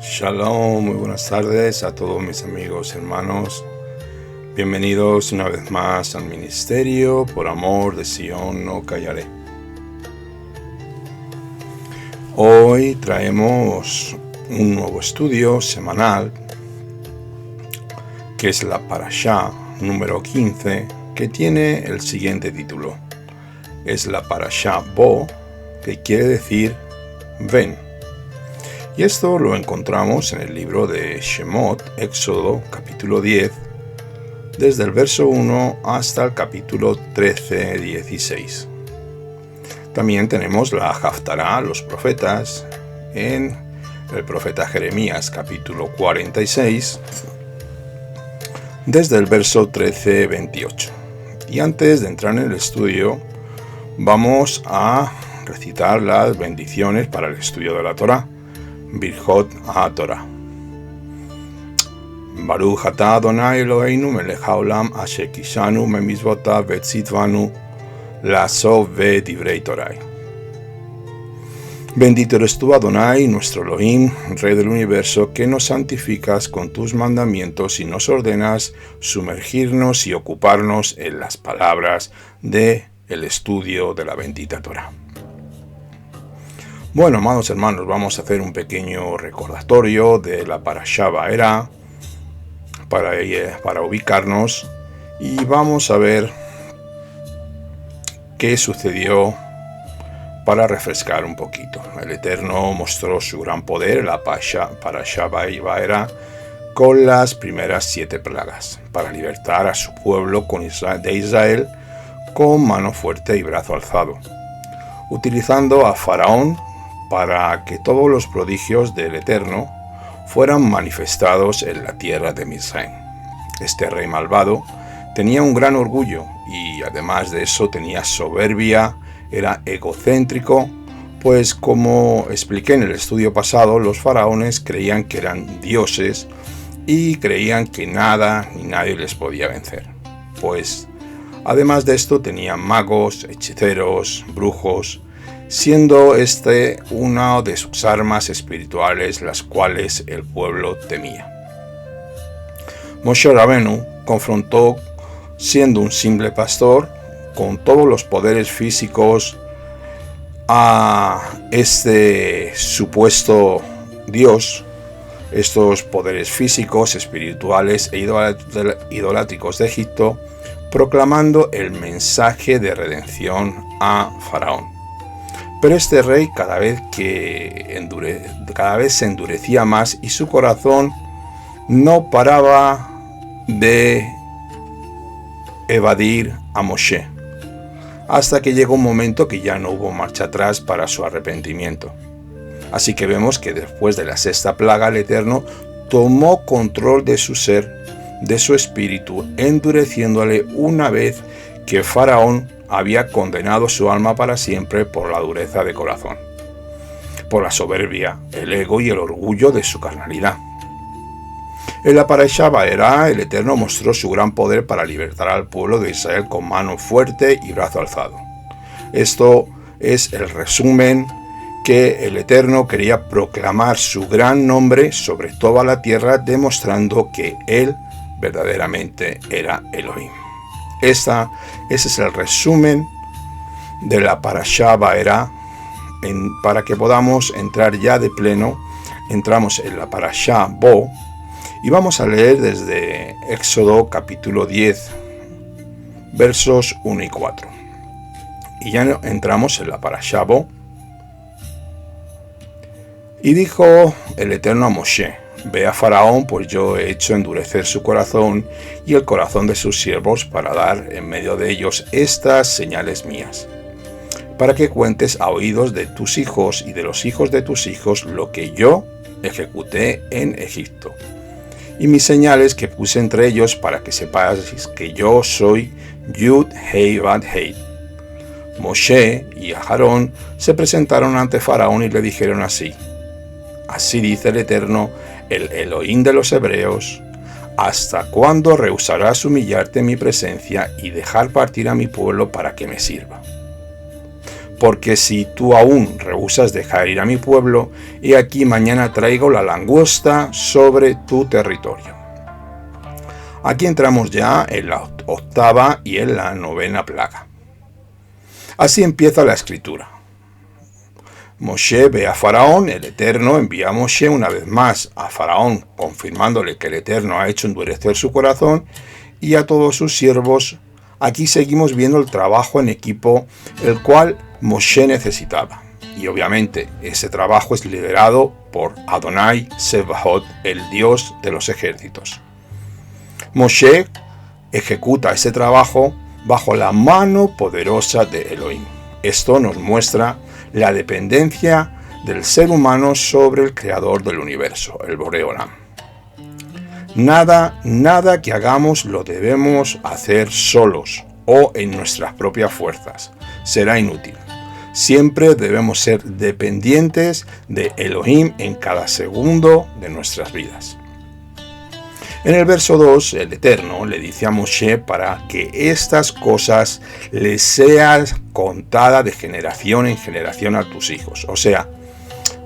Shalom, muy buenas tardes a todos mis amigos y hermanos. Bienvenidos una vez más al ministerio Por Amor de Sion No Callaré. Hoy traemos un nuevo estudio semanal que es la Parashá número 15, que tiene el siguiente título. Es la Parashá Bo, que quiere decir ven. Y esto lo encontramos en el libro de Shemot, Éxodo, capítulo 10, desde el verso 1 hasta el capítulo 13-16. También tenemos la Haftará, los profetas, en el profeta Jeremías, capítulo 46, desde el verso 13-28. Y antes de entrar en el estudio, vamos a recitar las bendiciones para el estudio de la Torá. Birjot HaTorah. Baruch atah Adonai Eloheinu melech haolam asher kishanu memizvotav vetzitvanu la'asov vedivrei Torah. Bendito eres tú, Adonai, nuestro Elohim, Rey del universo, que nos santificas con tus mandamientos y nos ordenas sumergirnos y ocuparnos en las palabras del estudio de la bendita Torah. Bueno, amados hermanos, vamos a hacer un pequeño recordatorio de la Parashá Va'era para ubicarnos, y vamos a ver qué sucedió para refrescar un poquito. El Eterno mostró su gran poder en la Parashá Va'era con las primeras 7 plagas para libertar a su pueblo de Israel con mano fuerte y brazo alzado, utilizando a Faraón para que todos los prodigios del Eterno fueran manifestados en la tierra de Misraim. Este rey malvado tenía un gran orgullo y además de eso tenía soberbia, era egocéntrico, pues como expliqué en el estudio pasado, los faraones creían que eran dioses y creían que nada ni nadie les podía vencer. Pues además de esto tenían magos, hechiceros, brujos, siendo una de sus armas espirituales, las cuales el pueblo temía. Moshe Rabenu confrontó, siendo un simple pastor, con todos los poderes físicos a este supuesto Dios, estos poderes físicos, espirituales e idolátricos de Egipto, proclamando el mensaje de redención a Faraón. Pero este rey cada vez se endurecía más y su corazón no paraba de evadir a Moshe, hasta que llegó un momento que ya no hubo marcha atrás para su arrepentimiento. Así que vemos que después de la 6ª plaga, el Eterno tomó control de su ser, de su espíritu, endureciéndole una vez que Faraón había condenado su alma para siempre por la dureza de corazón, por la soberbia, el ego y el orgullo de su carnalidad. En la Parashá Va'era, el Eterno mostró su gran poder para libertar al pueblo de Israel con mano fuerte y brazo alzado. Esto es el resumen que el Eterno quería proclamar su gran nombre sobre toda la tierra, demostrando que Él verdaderamente era Elohim. Ese es el resumen de la Parashá Va'era. Para que podamos entrar ya de pleno, entramos en la Parashá Bo y vamos a leer desde Éxodo capítulo 10, versos 1 y 4. Y ya entramos en la Parashá Bo. Y dijo el Eterno a Moshe: Ve a Faraón, pues yo he hecho endurecer su corazón y el corazón de sus siervos para dar en medio de ellos estas señales mías, para que cuentes a oídos de tus hijos y de los hijos de tus hijos lo que yo ejecuté en Egipto, y mis señales que puse entre ellos, para que sepáis que yo soy Yud Hei Vad Hei. Moshe y Aarón se presentaron ante Faraón y le dijeron así: Así dice el Eterno, el Elohim de los hebreos: ¿Hasta cuándo rehusarás humillarte en mi presencia y dejar partir a mi pueblo para que me sirva? porque si tú aún rehusas dejar ir a mi pueblo, he aquí mañana traigo la langosta sobre tu territorio. Aquí entramos ya en la octava y en la novena plaga. Así empieza la escritura. Moshe ve a Faraón, el Eterno envía a Moshe una vez más a Faraón, confirmándole que el Eterno ha hecho endurecer su corazón, y a todos sus siervos. Aquí seguimos viendo el trabajo en equipo, el cual Moshe necesitaba. Y obviamente ese trabajo es liderado por Adonai Sebaot, el Dios de los ejércitos. Moshe ejecuta ese trabajo bajo la mano poderosa de Elohim. Esto nos muestra la dependencia del ser humano sobre el creador del universo, el Boré Olam. Nada que hagamos lo debemos hacer solos o en nuestras propias fuerzas. Será inútil. Siempre debemos ser dependientes de Elohim en cada segundo de nuestras vidas. En el verso 2, el Eterno le dice a Moshe para que estas cosas les sean contadas de generación en generación a tus hijos. O sea,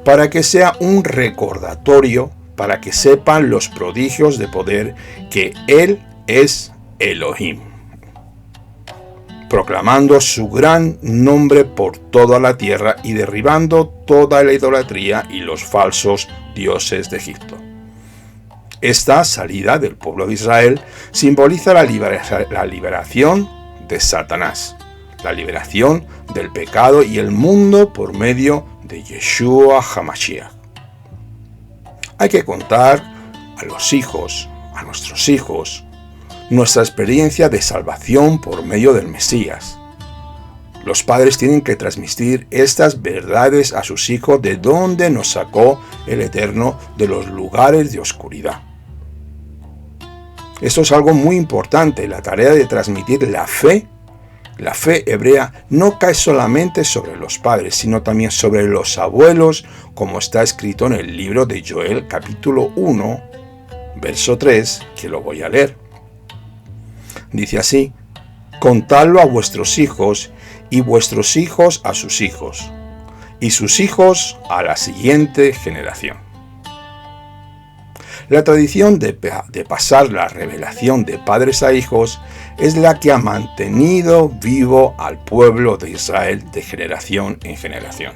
para que sea un recordatorio, para que sepan los prodigios de poder que Él es Elohim, proclamando su gran nombre por toda la tierra y derribando toda la idolatría y los falsos dioses de Egipto. Esta salida del pueblo de Israel simboliza la liberación de Satanás, la liberación del pecado y el mundo por medio de Yeshua HaMashiach. Hay que contar a los hijos, a nuestros hijos, nuestra experiencia de salvación por medio del Mesías. Los padres tienen que transmitir estas verdades a sus hijos, de donde nos sacó el Eterno, de los lugares de oscuridad. Esto es algo muy importante, la tarea de transmitir la fe. La fe hebrea no cae solamente sobre los padres, sino también sobre los abuelos, como está escrito en el libro de Joel, capítulo 1, verso 3, que lo voy a leer. Dice así: contadlo a vuestros hijos, y vuestros hijos a sus hijos, y sus hijos a la siguiente generación. La tradición de pasar la revelación de padres a hijos es la que ha mantenido vivo al pueblo de Israel de generación en generación.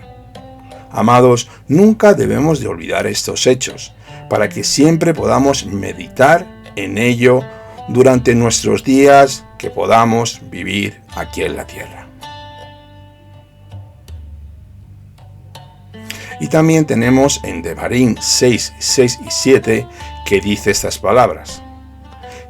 Amados, nunca debemos de olvidar estos hechos, para que siempre podamos meditar en ello durante nuestros días que podamos vivir aquí en la tierra. Y también tenemos en Devarim 6 y 7 que dice estas palabras: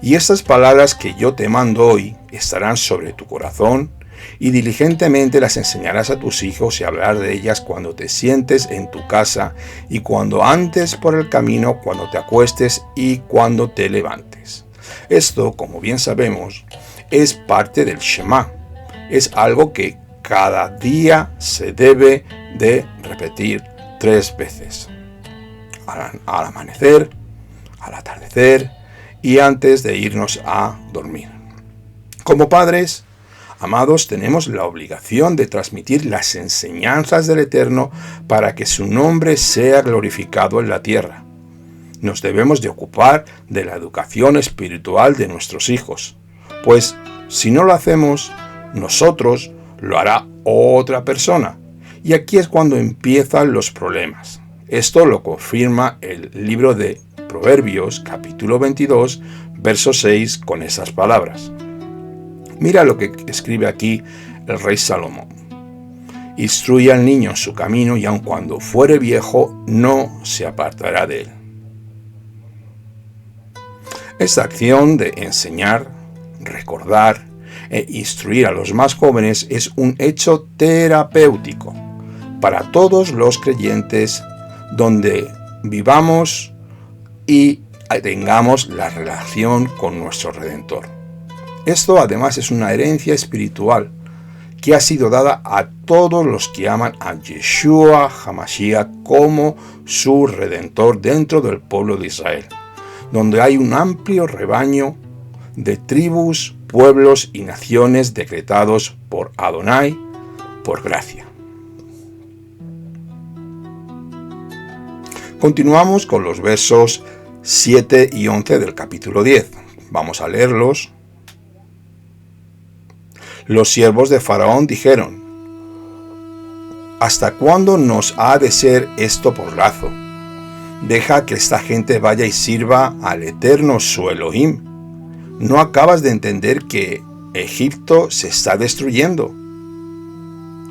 y estas palabras que yo te mando hoy estarán sobre tu corazón, y diligentemente las enseñarás a tus hijos, y hablar de ellas cuando te sientes en tu casa, y cuando andes por el camino, cuando te acuestes y cuando te levantes. Esto, como bien sabemos, es parte del Shema. Es algo que cada día se debe de repetir 3 veces: al amanecer, al atardecer y antes de irnos a dormir. Como padres, amados, tenemos la obligación de transmitir las enseñanzas del Eterno para que su nombre sea glorificado en la tierra. Nos debemos de ocupar de la educación espiritual de nuestros hijos, pues si no lo hacemos nosotros, lo hará otra persona. Y aquí es cuando empiezan los problemas. Esto lo confirma el libro de Proverbios, capítulo 22, verso 6, con esas palabras. Mira lo que escribe aquí el rey Salomón: instruye al niño en su camino, y aun cuando fuere viejo, no se apartará de él. Esta acción de enseñar, recordar e instruir a los más jóvenes es un hecho terapéutico para todos los creyentes, donde vivamos y tengamos la relación con nuestro Redentor. Esto además es una herencia espiritual que ha sido dada a todos los que aman a Yeshua HaMashiach como su Redentor dentro del pueblo de Israel, donde hay un amplio rebaño de tribus, pueblos y naciones decretados por Adonai por gracia. Continuamos con los versos 7 y 11 del capítulo 10. Vamos a leerlos. Los siervos de Faraón dijeron: ¿hasta cuándo nos ha de ser esto por lazo? Deja que esta gente vaya y sirva al Eterno su Elohim. ¿No acabas de entender que Egipto se está destruyendo?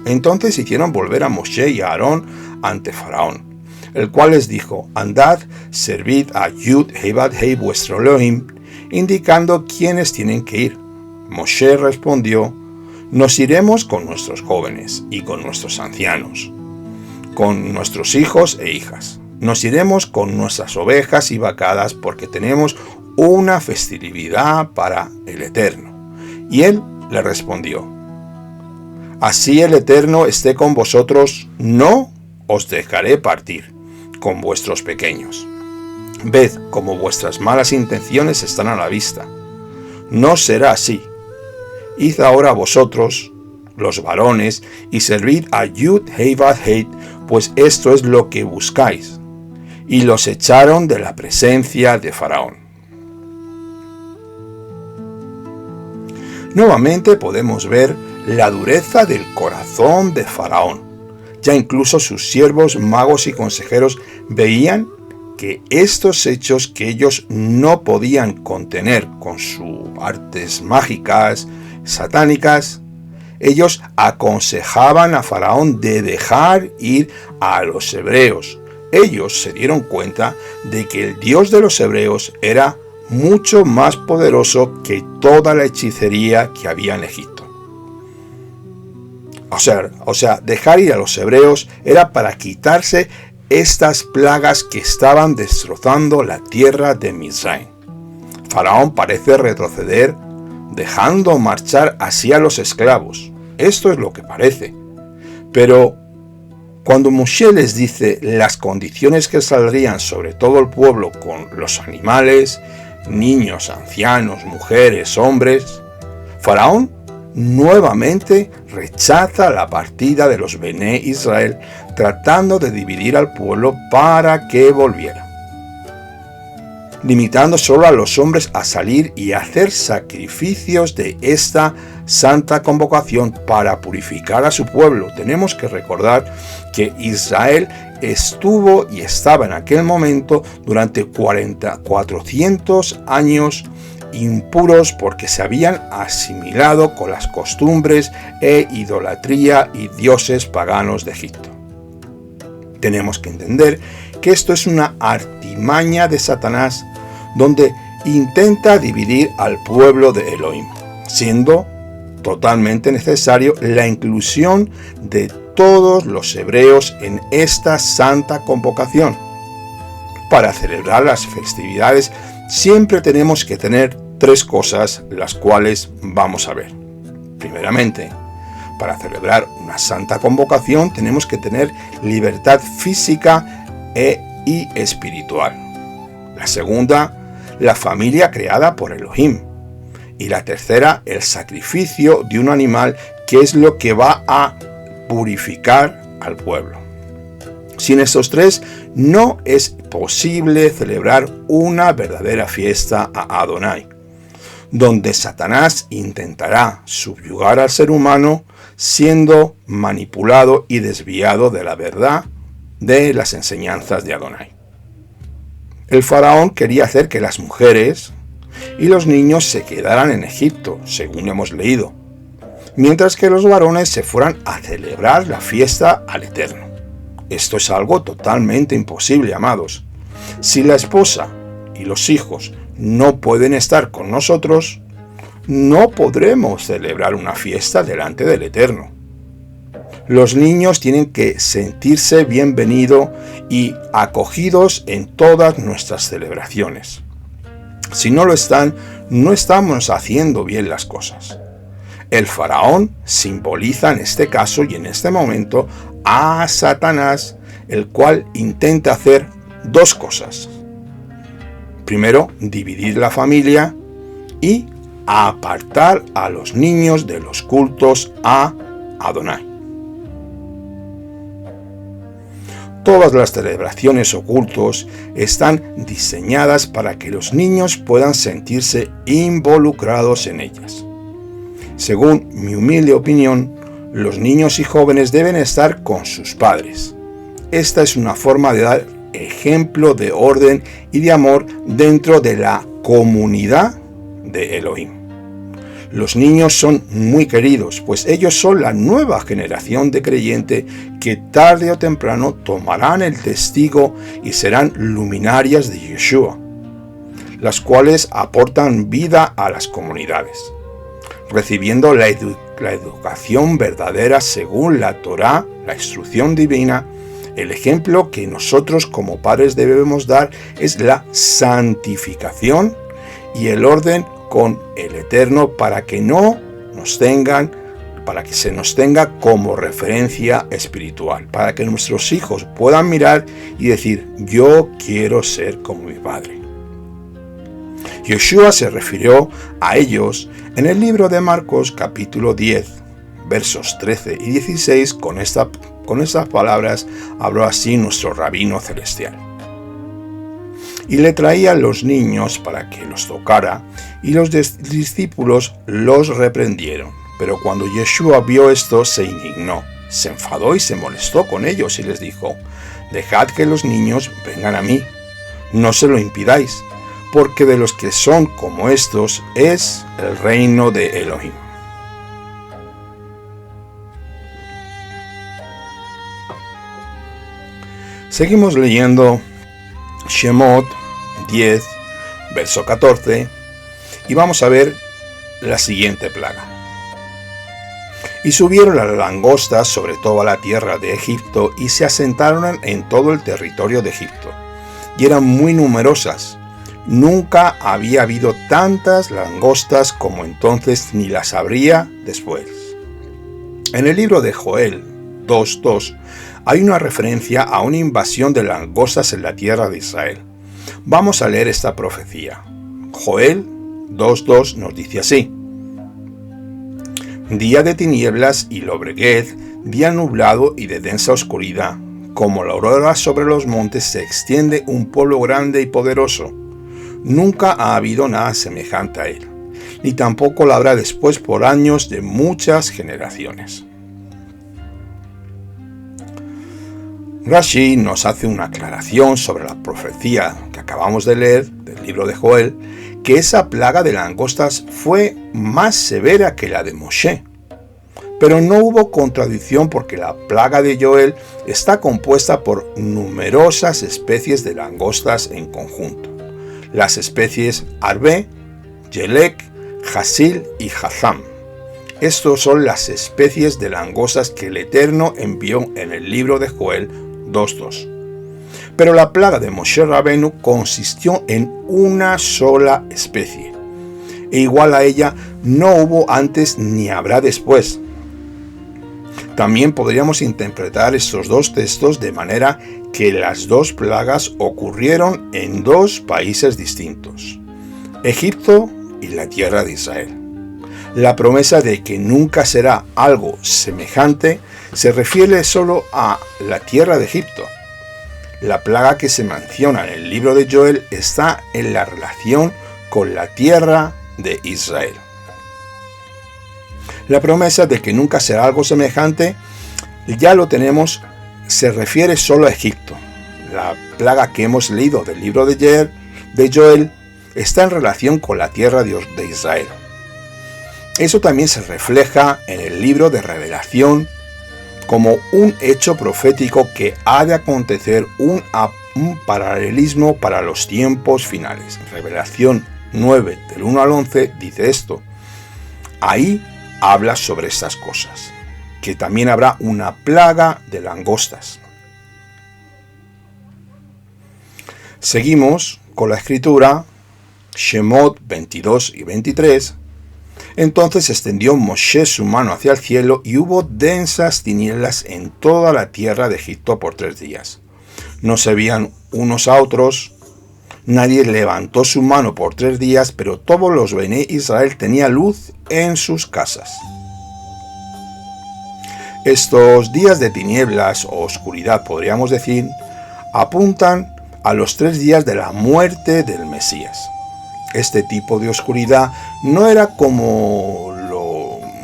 Entonces hicieron volver a Moshe y a Aarón ante Faraón, el cual les dijo: andad, servid a Yud Hei Vad Hei vuestro Elohim, indicando quiénes tienen que ir. Moshe respondió: nos iremos con nuestros jóvenes y con nuestros ancianos, con nuestros hijos e hijas. Nos iremos con nuestras ovejas y vacadas porque tenemos una festividad para el Eterno. Y él le respondió: así el Eterno esté con vosotros, no os dejaré partir con vuestros pequeños. Ved cómo vuestras malas intenciones están a la vista. No será así. Id ahora vosotros, los varones, y servid a Yud Hei Vad Hei, pues esto es lo que buscáis. Y los echaron de la presencia de Faraón. Nuevamente podemos ver la dureza del corazón de Faraón. Ya incluso sus siervos, magos y consejeros veían que estos hechos que ellos no podían contener con sus artes mágicas, satánicas, ellos aconsejaban a Faraón de dejar ir a los hebreos. Ellos se dieron cuenta de que el Dios de los hebreos era mucho más poderoso que toda la hechicería que había en Egipto. O sea, dejar ir a los hebreos era para quitarse estas plagas que estaban destrozando la tierra de Misraim. Faraón parece retroceder, dejando marchar así a los esclavos. Esto es lo que parece. Pero cuando Moshe les dice las condiciones que saldrían sobre todo el pueblo con los animales, niños, ancianos, mujeres, hombres, Faraón nuevamente rechaza la partida de los Bené Israel, tratando de dividir al pueblo para que volviera, limitando solo a los hombres a salir y hacer sacrificios de esta santa convocación para purificar a su pueblo. Tenemos que recordar que Israel estuvo y estaba en aquel momento durante 400 años impuros porque se habían asimilado con las costumbres e idolatría y dioses paganos de Egipto. Tenemos que entender que esto es una artimaña de Satanás donde intenta dividir al pueblo de Elohim, siendo totalmente necesario la inclusión de todos los hebreos en esta santa convocación. Para celebrar las festividades siempre tenemos que tener tres cosas, las cuales vamos a ver. Primeramente, para celebrar una santa convocación tenemos que tener libertad física y espiritual. La segunda, la familia creada por Elohim. Y la tercera, el sacrificio de un animal, que es lo que va a purificar al pueblo. Sin estos tres, no es posible celebrar una verdadera fiesta a Adonai, donde Satanás intentará subyugar al ser humano siendo manipulado y desviado de la verdad de las enseñanzas de Adonai. El faraón quería hacer que las mujeres y los niños se quedaran en Egipto, según hemos leído, mientras que los varones se fueran a celebrar la fiesta al Eterno. Esto es algo totalmente imposible, amados. Si la esposa y los hijos no pueden estar con nosotros, no podremos celebrar una fiesta delante del Eterno. Los niños tienen que sentirse bienvenidos y acogidos en todas nuestras celebraciones. Si no lo están, no estamos haciendo bien las cosas. El faraón simboliza en este caso y en este momento a Satanás, el cual intenta hacer dos cosas. Primero, dividir la familia y apartar a los niños de los cultos a Adonai. Todas las celebraciones o cultos están diseñadas para que los niños puedan sentirse involucrados en ellas. Según mi humilde opinión, los niños y jóvenes deben estar con sus padres. Esta es una forma de dar ejemplo de orden y de amor dentro de la comunidad de Elohim. Los niños son muy queridos, pues ellos son la nueva generación de creyentes que tarde o temprano tomarán el testigo y serán luminarias de Yeshua, las cuales aportan vida a las comunidades, recibiendo la educación verdadera según la Torá, la instrucción divina. El ejemplo que nosotros como padres debemos dar es la santificación y el orden con el Eterno para que se nos tenga como referencia espiritual, para que nuestros hijos puedan mirar y decir: yo quiero ser como mi padre. Yeshua se refirió a ellos en el libro de Marcos capítulo 10, versos 13 y 16, con estas palabras habló así nuestro rabino celestial. Y le traía los niños para que los tocara, y los discípulos los reprendieron. Pero cuando Yeshua vio esto, se indignó, se enfadó y se molestó con ellos y les dijo: dejad que los niños vengan a mí, no se lo impidáis, porque de los que son como estos es el reino de Elohim. Seguimos leyendo Shemot 10, verso 14, y vamos a ver la siguiente plaga. Y subieron las langostas sobre toda la tierra de Egipto y se asentaron en todo el territorio de Egipto, y eran muy numerosas. Nunca había habido tantas langostas como entonces, ni las habría después. En el libro de Joel 2:2 hay una referencia a una invasión de langostas en la tierra de Israel. Vamos a leer esta profecía. Joel 2:2 nos dice así: día de tinieblas y lobreguez, día nublado y de densa oscuridad, como la aurora sobre los montes se extiende un pueblo grande y poderoso. Nunca ha habido nada semejante a él, ni tampoco lo habrá después por años de muchas generaciones. Rashi nos hace una aclaración sobre la profecía que acabamos de leer del libro de Joel, que esa plaga de langostas fue más severa que la de Moshe. Pero no hubo contradicción porque la plaga de Joel está compuesta por numerosas especies de langostas en conjunto. Las especies Arbe, Yelek, Hasil y Hazam. Estas son las especies de langostas que el Eterno envió en el libro de Joel 2:2. Pero la plaga de Moshe Rabenu consistió en una sola especie, e igual a ella no hubo antes ni habrá después. También podríamos interpretar estos dos textos de manera que las dos plagas ocurrieron en dos países distintos, Egipto y la tierra de Israel. La promesa de que nunca será algo semejante se refiere solo a la tierra de Egipto. La plaga que se menciona en el libro de Joel está en la relación con la tierra de Israel. La promesa de que nunca será algo semejante, ya lo tenemos, se refiere solo a Egipto. La plaga que hemos leído del libro de Joel está en relación con la tierra de Israel. Eso también se refleja en el libro de Revelación como un hecho profético que ha de acontecer, un paralelismo para los tiempos finales. Revelación 9, del 1 al 11, dice esto. Ahí habla sobre estas cosas, que también habrá una plaga de langostas. Seguimos con la escritura, Shemot 22 y 23. Entonces extendió Moshe su mano hacia el cielo y hubo densas tinieblas en toda la tierra de Egipto por 3 días. No se veían unos a otros, nadie levantó su mano por 3 días, pero todos los Bené Israel tenían luz en sus casas. Estos días de tinieblas o oscuridad, podríamos decir, apuntan a los 3 días de la muerte del Mesías. Este tipo de oscuridad no era como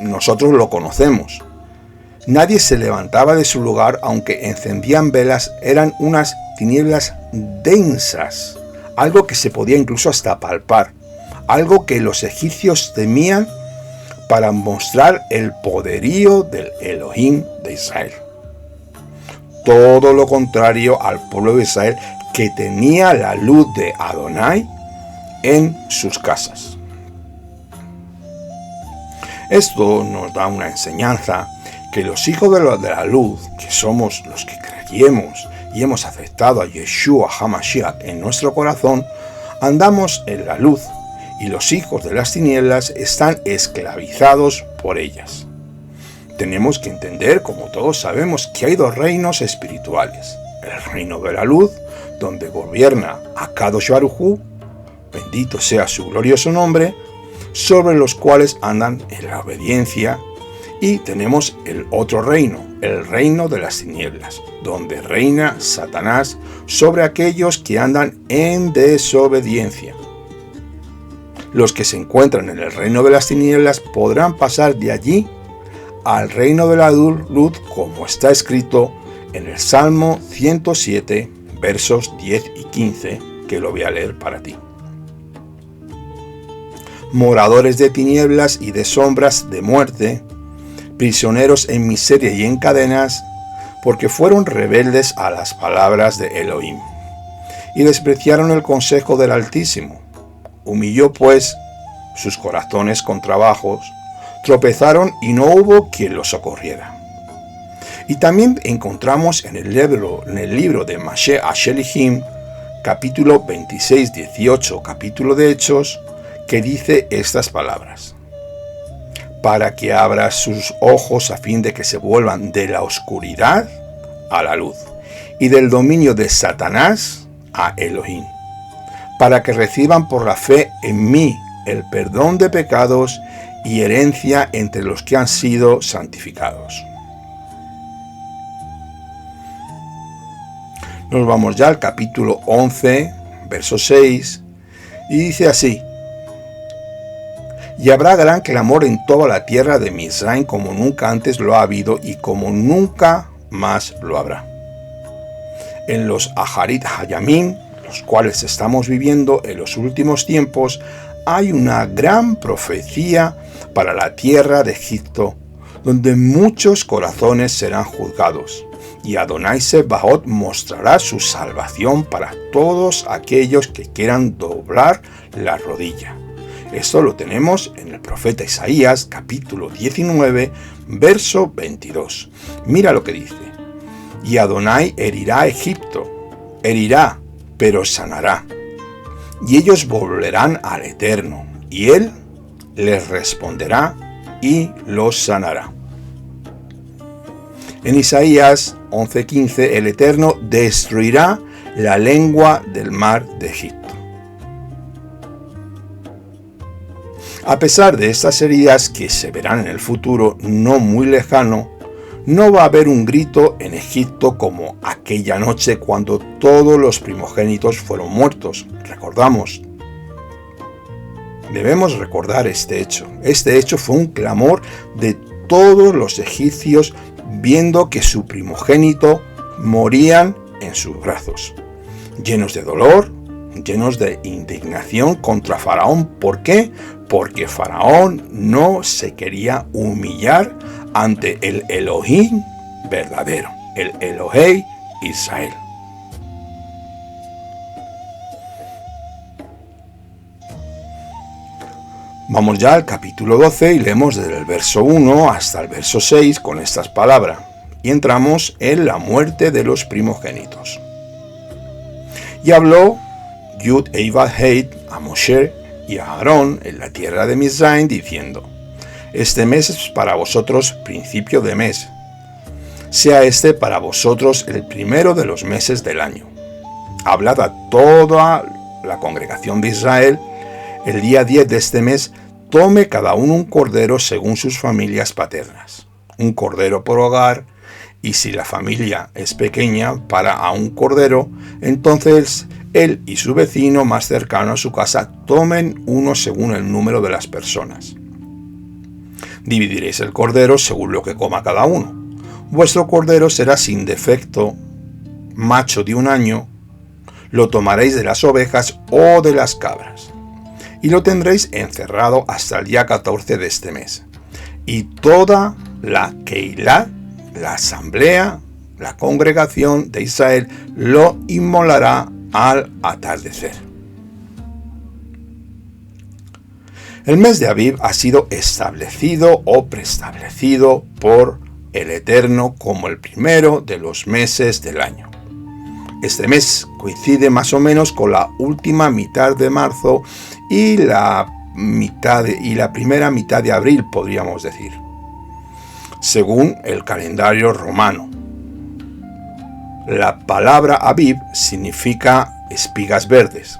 nosotros lo conocemos. Nadie se levantaba de su lugar aunque encendían velas, eran unas tinieblas densas, algo que se podía incluso hasta palpar, algo que los egipcios temían para mostrar el poderío del Elohim de Israel. Todo lo contrario al pueblo de Israel, que tenía la luz de Adonai en sus casas. Esto nos da una enseñanza que los hijos de la luz, que somos los que creemos y hemos aceptado a Yeshua HaMashiach en nuestro corazón, andamos en la luz, y los hijos de las tinieblas están esclavizados por ellas. Tenemos que entender, como todos sabemos, que hay 2 reinos espirituales. El reino de la luz, donde gobierna Akadosh Baruj Hu, bendito sea su glorioso nombre, sobre los cuales andan en la obediencia. Y tenemos el otro reino, el reino de las tinieblas, donde reina Satanás sobre aquellos que andan en desobediencia. Los que se encuentran en el reino de las tinieblas podrán pasar de allí al reino de la luz, como está escrito en el Salmo 107, versos 10 y 15, que lo voy a leer para ti. Moradores de tinieblas y de sombras de muerte, prisioneros en miseria y en cadenas, porque fueron rebeldes a las palabras de Elohim, y despreciaron el consejo del Altísimo. Humilló pues sus corazones con trabajos, tropezaron y no hubo quien los socorriera. Y también encontramos en el libro de Mashe Ashelihim, capítulo 26-18, capítulo de Hechos, que dice estas palabras: para que abra sus ojos a fin de que se vuelvan de la oscuridad a la luz, y del dominio de Satanás a Elohim, para que reciban por la fe en mí el perdón de pecados y herencia entre los que han sido santificados. Nos vamos ya al capítulo 11, verso 6, y dice así: y habrá gran clamor en toda la tierra de Misraim como nunca antes lo ha habido y como nunca más lo habrá. En los Aharit Hayamim, los cuales estamos viviendo en los últimos tiempos, hay una gran profecía para la tierra de Egipto, donde muchos corazones serán juzgados, y Adonai Sebaot mostrará su salvación para todos aquellos que quieran doblar la rodilla. Esto lo tenemos en el profeta Isaías, capítulo 19, verso 22. Mira lo que dice: y Adonai herirá a Egipto, herirá, pero sanará. Y ellos volverán al Eterno, y Él les responderá y los sanará. En Isaías 11:15, el Eterno destruirá la lengua del mar de Egipto. A pesar de estas heridas que se verán en el futuro no muy lejano, no va a haber un grito en Egipto como aquella noche cuando todos los primogénitos fueron muertos. Recordamos. Debemos recordar este hecho. Este hecho fue un clamor de todos los egipcios viendo que su primogénito morían en sus brazos, llenos de dolor, llenos de indignación contra Faraón. ¿Por qué? Porque Faraón no se quería humillar ante el Elohim verdadero, el Elohei Israel. Vamos ya al capítulo 12 y leemos desde el verso 1 hasta el verso 6 con estas palabras, y entramos en la muerte de los primogénitos. Y habló Yud e Vav-Heit a Moshe y a Aarón en la tierra de Misraim, diciendo: este mes es para vosotros principio de mes, sea este para vosotros el primero de los meses del año. Hablad a toda la congregación de Israel, el día 10 de este mes tome cada uno un cordero según sus familias paternas, un cordero por hogar, y si la familia es pequeña para a un cordero, entonces él y su vecino más cercano a su casa tomen uno según el número de las personas. Dividiréis el cordero según lo que coma cada uno. Vuestro cordero será sin defecto, macho de 1 año, lo tomaréis de las ovejas o de las cabras, y lo tendréis encerrado hasta el día 14 de este mes. Y toda la Keilah, la asamblea, la congregación de Israel, lo inmolará al atardecer. El mes de Aviv ha sido establecido o preestablecido por el Eterno como el primero de los meses del año. Este mes coincide más o menos con la última mitad de marzo y la primera mitad de abril, podríamos decir, según el calendario romano. La palabra Aviv significa espigas verdes.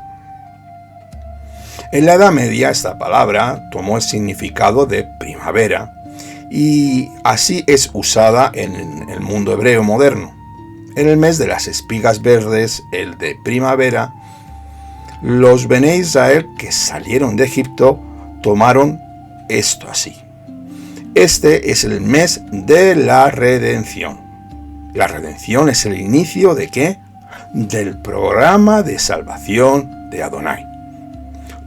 En la Edad Media esta palabra tomó el significado de primavera y así es usada en el mundo hebreo moderno. En el mes de las espigas verdes, el de primavera, los Bené Israel que salieron de Egipto tomaron esto así. Este es el mes de la redención. La redención es el inicio ¿de qué? Del programa de salvación de Adonai.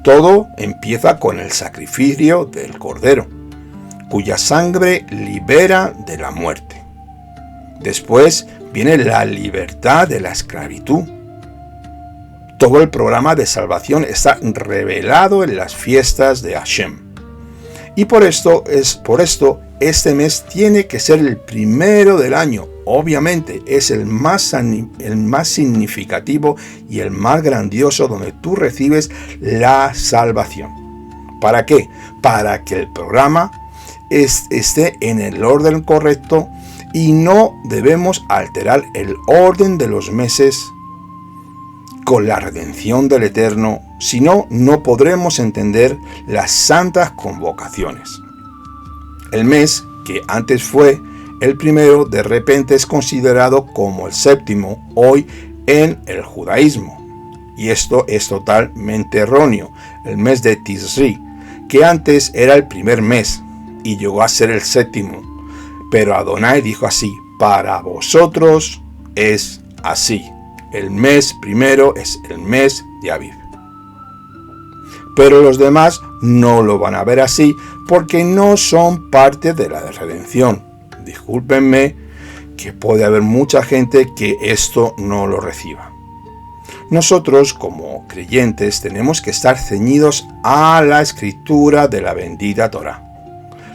Todo empieza con el sacrificio del Cordero, cuya sangre libera de la muerte. Después viene la libertad de la esclavitud. Todo el programa de salvación está revelado en las fiestas de Hashem. Y por esto este mes tiene que ser el primero del año. Obviamente es el más significativo y el más grandioso donde tú recibes la salvación. ¿Para qué? Para que el programa esté en el orden correcto y no debemos alterar el orden de los meses con la redención del Eterno, si no, no podremos entender las santas convocaciones. El mes que antes fue el primero, de repente es considerado como el séptimo hoy en el judaísmo. Y esto es totalmente erróneo. El mes de Tisri, que antes era el primer mes y llegó a ser el séptimo. Pero Adonai dijo así: para vosotros es así. El mes primero es el mes de Aviv. Pero los demás no lo van a ver así porque no son parte de la redención. Discúlpenme que puede haber mucha gente que esto no lo reciba. Nosotros como creyentes tenemos que estar ceñidos a la escritura de la bendita Torá,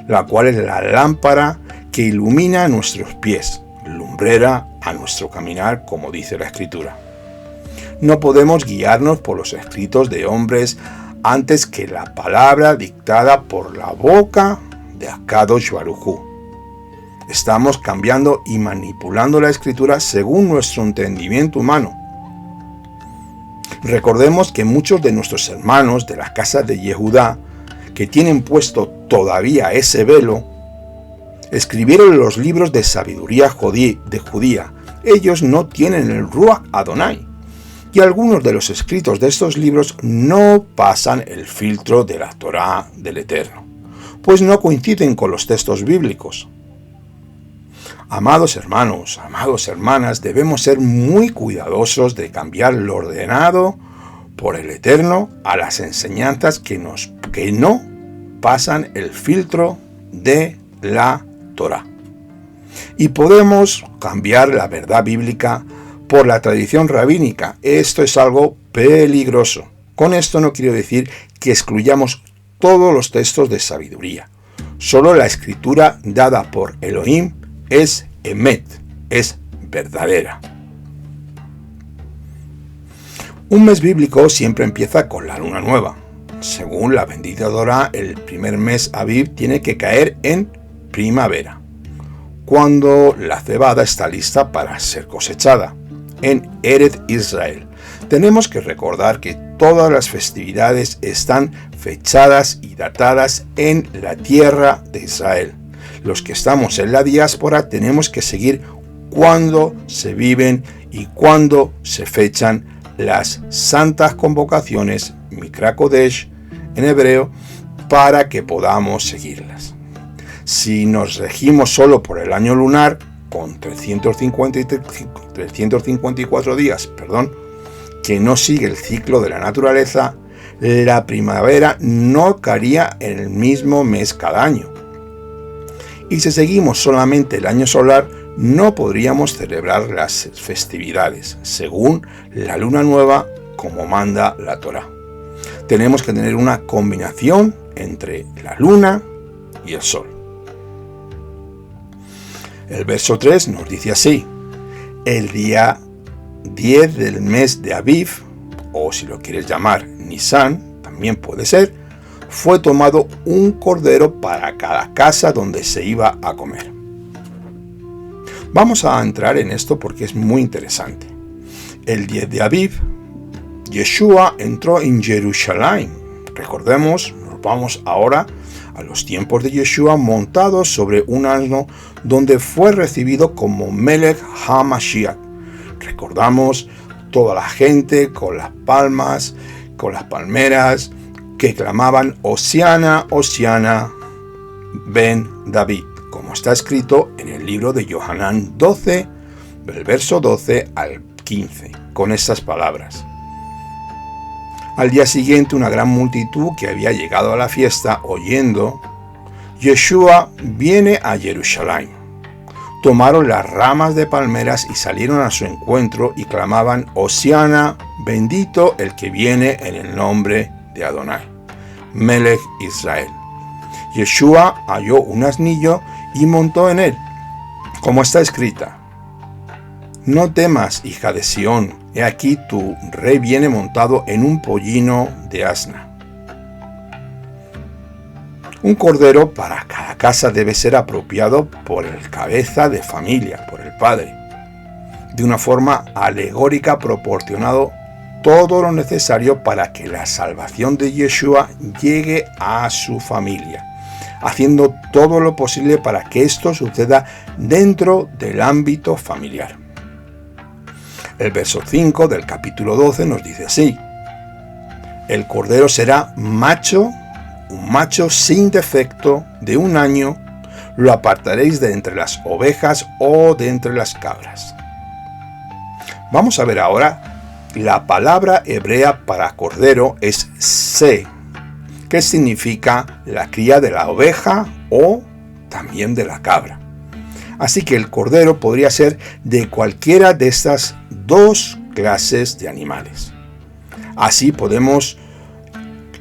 la cual es la lámpara que ilumina nuestros pies, lumbrera a nuestro caminar, como dice la escritura. No podemos guiarnos por los escritos de hombres antes que la palabra dictada por la boca de Akadosh Baruj Hu. Estamos cambiando y manipulando la escritura según nuestro entendimiento humano. Recordemos que muchos de nuestros hermanos de la casa de Yehudá, que tienen puesto todavía ese velo, escribieron los libros de sabiduría judía. Ellos no tienen el Ruach Adonai. Y algunos de los escritos de estos libros no pasan el filtro de la Torá del Eterno, pues no coinciden con los textos bíblicos. Amados hermanos, amadas hermanas, debemos ser muy cuidadosos de cambiar lo ordenado por el Eterno a las enseñanzas que no pasan el filtro de la Torá. Y podemos cambiar la verdad bíblica por la tradición rabínica. Esto es algo peligroso. Con esto no quiero decir que excluyamos todos los textos de sabiduría. Solo la escritura dada por Elohim es Emet, es verdadera. Un mes bíblico siempre empieza con la luna nueva. Según la bendita Torá, el primer mes Aviv tiene que caer en primavera, cuando la cebada está lista para ser cosechada, en Eretz Israel. Tenemos que recordar que todas las festividades están fechadas y datadas en la tierra de Israel. los que estamos en la diáspora tenemos que seguir cuándo se viven y cuándo se fechan las santas convocaciones, Mikra Kodesh en hebreo, para que podamos seguirlas. Si nos regimos solo por el año lunar, con 354 días, que no sigue el ciclo de la naturaleza, la primavera no caería en el mismo mes cada año. Y si seguimos solamente el año solar, no podríamos celebrar las festividades, según la luna nueva, como manda la Torá. Tenemos que tener una combinación entre la luna y el sol. El verso 3 nos dice así: el día 10 del mes de Aviv, o si lo quieres llamar Nisan, también puede ser, fue tomado un cordero para cada casa donde se iba a comer. Vamos a entrar en esto porque es muy interesante. El 10 de Aviv, Yeshua entró en Jerusalén. Recordemos, nos vamos ahora a los tiempos de Yeshua, montado sobre un asno, donde fue recibido como Melech HaMashiach. Recordamos toda la gente con las palmas, con las palmeras, que clamaban Hosiana, Hosiana, Ben David, como está escrito en el libro de Yohanan 12, del verso 12 al 15, con estas palabras. Al día siguiente, una gran multitud que había llegado a la fiesta, oyendo, Yeshua viene a Jerusalén. Tomaron las ramas de palmeras y salieron a su encuentro y clamaban, Hosiana, bendito el que viene en el nombre de Adonai, Melech Israel. Yeshua halló un asnillo y montó en él, como está escrita: no temas, hija de Sión, he aquí tu rey viene montado en un pollino de asna. Un cordero para cada casa debe ser apropiado por el cabeza de familia, por el padre, de una forma alegórica, proporcionado todo lo necesario para que la salvación de Yeshua llegue a su familia, haciendo todo lo posible para que esto suceda dentro del ámbito familiar. El verso 5 del capítulo 12 nos dice así: el cordero será macho, un macho sin defecto de 1 año, lo apartaréis de entre las ovejas o de entre las cabras. Vamos a ver ahora, la palabra hebrea para cordero es se, que significa la cría de la oveja o también de la cabra. Así que el cordero podría ser de cualquiera de estas dos clases de animales. Así podemos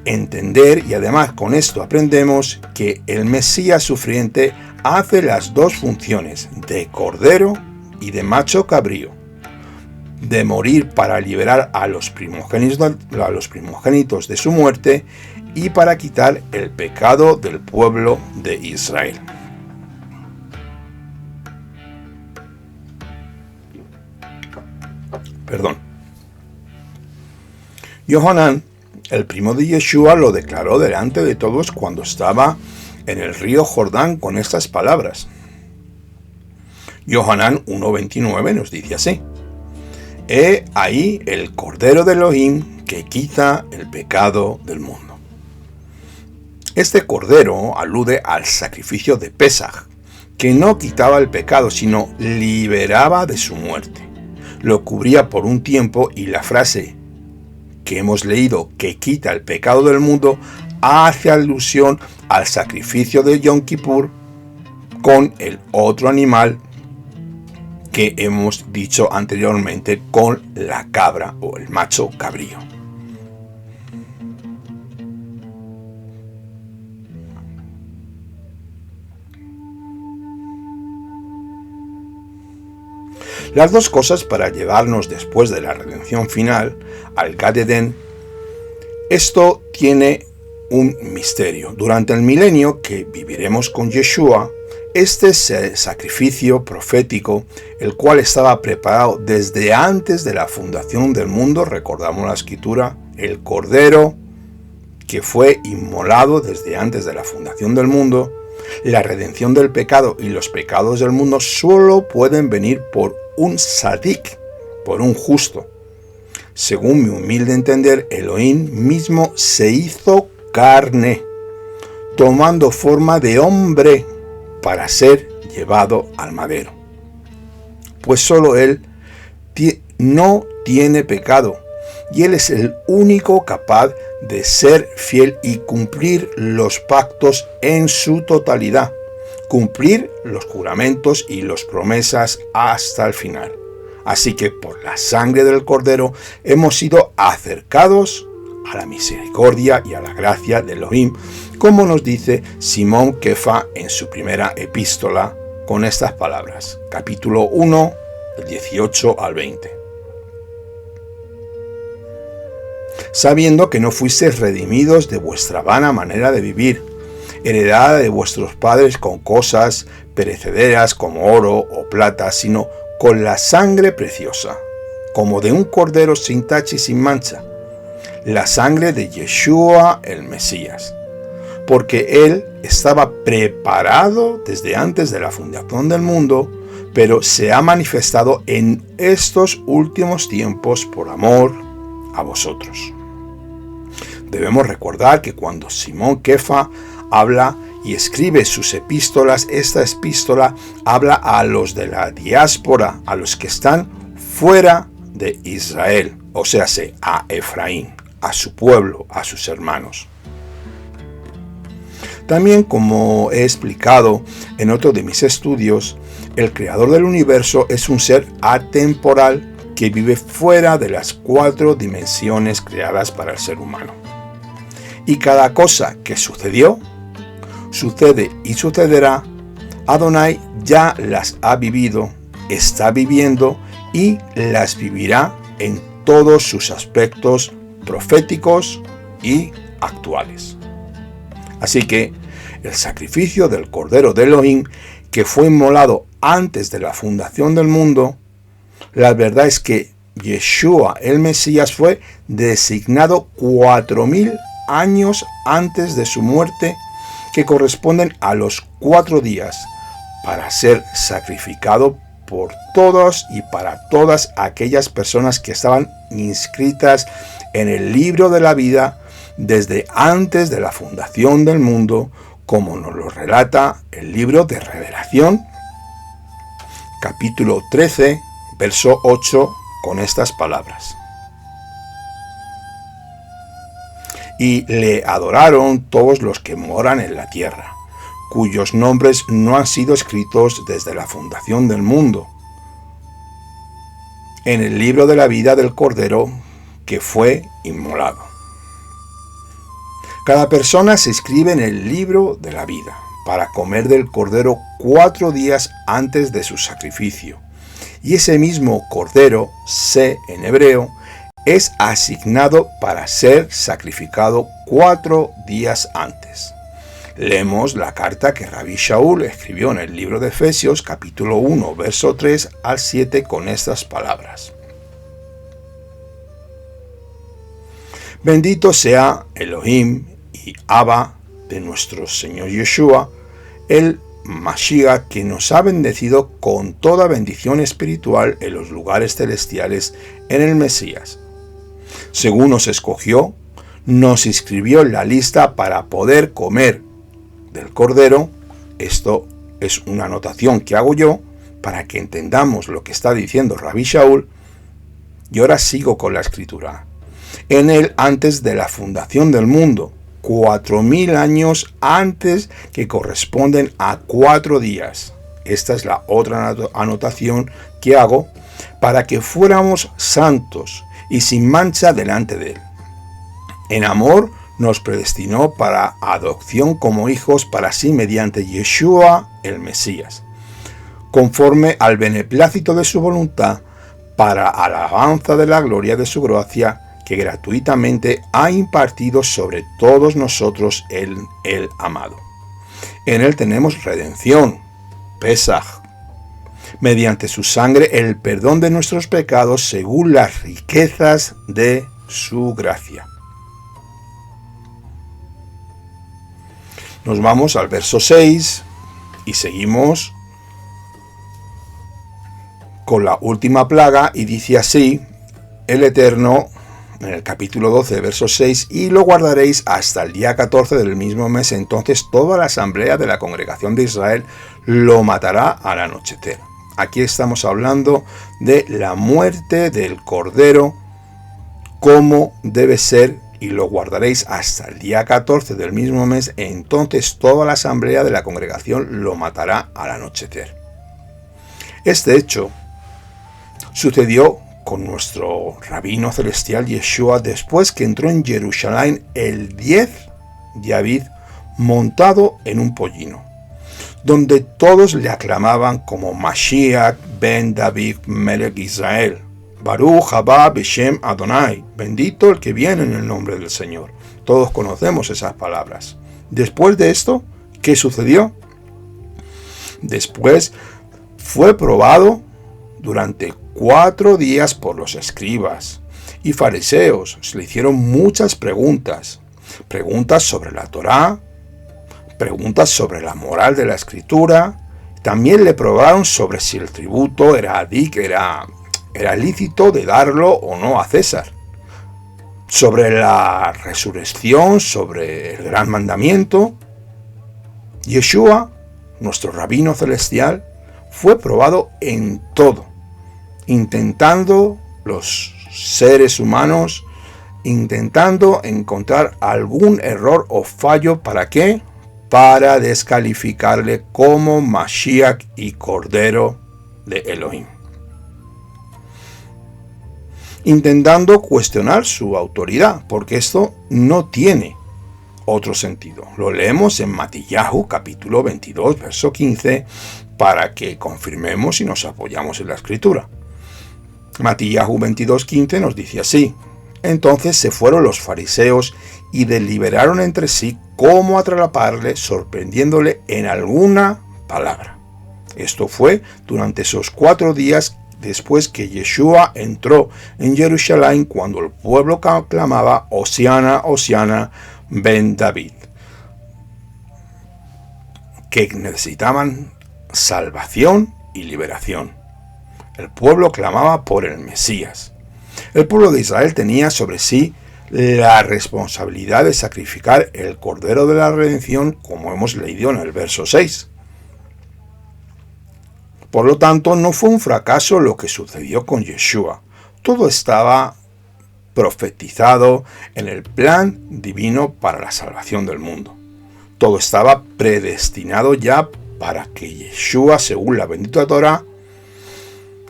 entender, y además con esto aprendemos, que el Mesías sufriente hace las dos funciones de cordero y de macho cabrío, de morir para liberar a los primogénitos de su muerte y para quitar el pecado del pueblo de Israel. Yohanan, el primo de Yeshua, lo declaró delante de todos cuando estaba en el río Jordán con estas palabras. Yohanan 1:29 nos dice así: he ahí el Cordero de Elohim que quita el pecado del mundo. Este cordero alude al sacrificio de Pesaj, que no quitaba el pecado, sino liberaba de su muerte. Lo cubría por un tiempo, y la frase que hemos leído, que quita el pecado del mundo, hace alusión al sacrificio de Yom Kippur con el otro animal que hemos dicho anteriormente, con la cabra o el macho cabrío. Las dos cosas para llevarnos después de la redención final al Gan Edén. Esto tiene un misterio. Durante el milenio que viviremos con Yeshua, este sacrificio profético, el cual estaba preparado desde antes de la fundación del mundo, recordamos la escritura, el cordero que fue inmolado desde antes de la fundación del mundo, La redención del pecado y los pecados del mundo solo pueden venir por un sadik, por un justo. Según mi humilde entender, Elohim mismo se hizo carne, tomando forma de hombre para ser llevado al madero. Pues solo Él no tiene pecado, y Él es el único capaz de ser fiel y cumplir los pactos en su totalidad, cumplir los juramentos y las promesas hasta el final. Así que por la sangre del Cordero hemos sido acercados a la misericordia y a la gracia de Elohim, como nos dice Simón Kefa en su primera epístola con estas palabras, capítulo 1, del 18 al 20. Sabiendo que no fuisteis redimidos de vuestra vana manera de vivir, heredada de vuestros padres con cosas perecederas como oro o plata, sino con la sangre preciosa, como de un cordero sin tacha y sin mancha, la sangre de Yeshua el Mesías, porque Él estaba preparado desde antes de la fundación del mundo, pero se ha manifestado en estos últimos tiempos por amor a vosotros. Debemos recordar que cuando Simón Kefa habla y escribe sus epístolas, esta epístola habla a los de la diáspora, a los que están fuera de Israel, o sea, a Efraín, a su pueblo, a sus hermanos. También, como he explicado en otro de mis estudios, el creador del universo es un ser atemporal que vive fuera de las 4 dimensiones creadas para el ser humano. Y cada cosa que sucedió, sucede y sucederá, Adonai ya las ha vivido, está viviendo y las vivirá en todos sus aspectos proféticos y actuales. Así que el sacrificio del Cordero de Elohim, que fue inmolado antes de la fundación del mundo, la verdad es que Yeshua el Mesías fue designado 4000 años antes de su muerte, que corresponden a los 4 días, para ser sacrificado por todos y para todas aquellas personas que estaban inscritas en el libro de la vida desde antes de la fundación del mundo, como nos lo relata el libro de Revelación, capítulo 13, verso 8, con estas palabras. Y le adoraron todos los que moran en la tierra, cuyos nombres no han sido escritos desde la fundación del mundo, en el libro de la vida del Cordero que fue inmolado. Cada persona se inscribe en el libro de la vida para comer del Cordero 4 días antes de su sacrificio. Y ese mismo Cordero, en hebreo, es asignado para ser sacrificado 4 días antes. Leemos la carta que Rabbi Shaul escribió en el libro de Efesios, capítulo 1, verso 3 al 7, con estas palabras. Bendito sea Elohim y Abba de nuestro Señor Yeshua, el Mashiach, que nos ha bendecido con toda bendición espiritual en los lugares celestiales en el Mesías. Según nos escogió, nos inscribió en la lista para poder comer del Cordero. Esto es una anotación que hago yo para que entendamos lo que está diciendo Rabbi Shaul. Y ahora sigo con la escritura. En él antes de la fundación del mundo, 4000 años antes, que corresponden a 4 días. Esta es la otra anotación que hago para que fuéramos santos y sin mancha delante de él. En amor nos predestinó para adopción como hijos para sí mediante Yeshua el Mesías, conforme al beneplácito de su voluntad, para alabanza de la gloria de su gracia, que gratuitamente ha impartido sobre todos nosotros el amado. En él tenemos redención, Pesaj, mediante su sangre el perdón de nuestros pecados según las riquezas de su gracia. Nos vamos al verso 6 y seguimos con la última plaga, y dice así el Eterno en el capítulo 12, verso 6: y lo guardaréis hasta el día 14 del mismo mes, entonces toda la asamblea de la congregación de Israel lo matará al anochecer. Aquí estamos hablando de la muerte del cordero, cómo debe ser, y lo guardaréis hasta el día 14 del mismo mes, entonces toda la asamblea de la congregación lo matará al anochecer. Este hecho sucedió con nuestro rabino celestial Yeshua después que entró en Jerusalén el 10 de Aviv montado en un pollino, donde todos le aclamaban como Mashiach ben David Melech Israel. Baruch haba b'shem Adonai, bendito el que viene en el nombre del Señor. Todos conocemos esas palabras. Después de esto, ¿qué sucedió? Después fue probado durante 4 días por los escribas y fariseos. Se le hicieron muchas preguntas sobre la Torá, preguntas sobre la moral de la Escritura. También le probaron sobre si el tributo era lícito de darlo o no a César, sobre la resurrección, sobre el gran mandamiento. Yeshua, nuestro rabino celestial, fue probado en todo, intentando los seres humanos, intentando encontrar algún error o fallo. ¿Para qué? Para descalificarle como Mashiach y Cordero de Elohim, intentando cuestionar su autoridad, porque esto no tiene otro sentido. Lo leemos en Matillahu, capítulo 22, verso 15, para que confirmemos y nos apoyamos en la Escritura. Matillahu 22:15 nos dice así: entonces se fueron los fariseos y deliberaron entre sí cómo atraparle, sorprendiéndole en alguna palabra. Esto fue durante esos 4 días después que Yeshua entró en Jerusalén, cuando el pueblo clamaba Hosiana, Hosiana ben David, que necesitaban salvación y liberación. El pueblo clamaba por el Mesías. El pueblo de Israel tenía sobre sí la responsabilidad de sacrificar el Cordero de la Redención, como hemos leído en el verso 6. Por lo tanto, no fue un fracaso lo que sucedió con Yeshua. Todo estaba profetizado en el plan divino para la salvación del mundo. Todo estaba predestinado ya para que Yeshua, según la bendita Torá,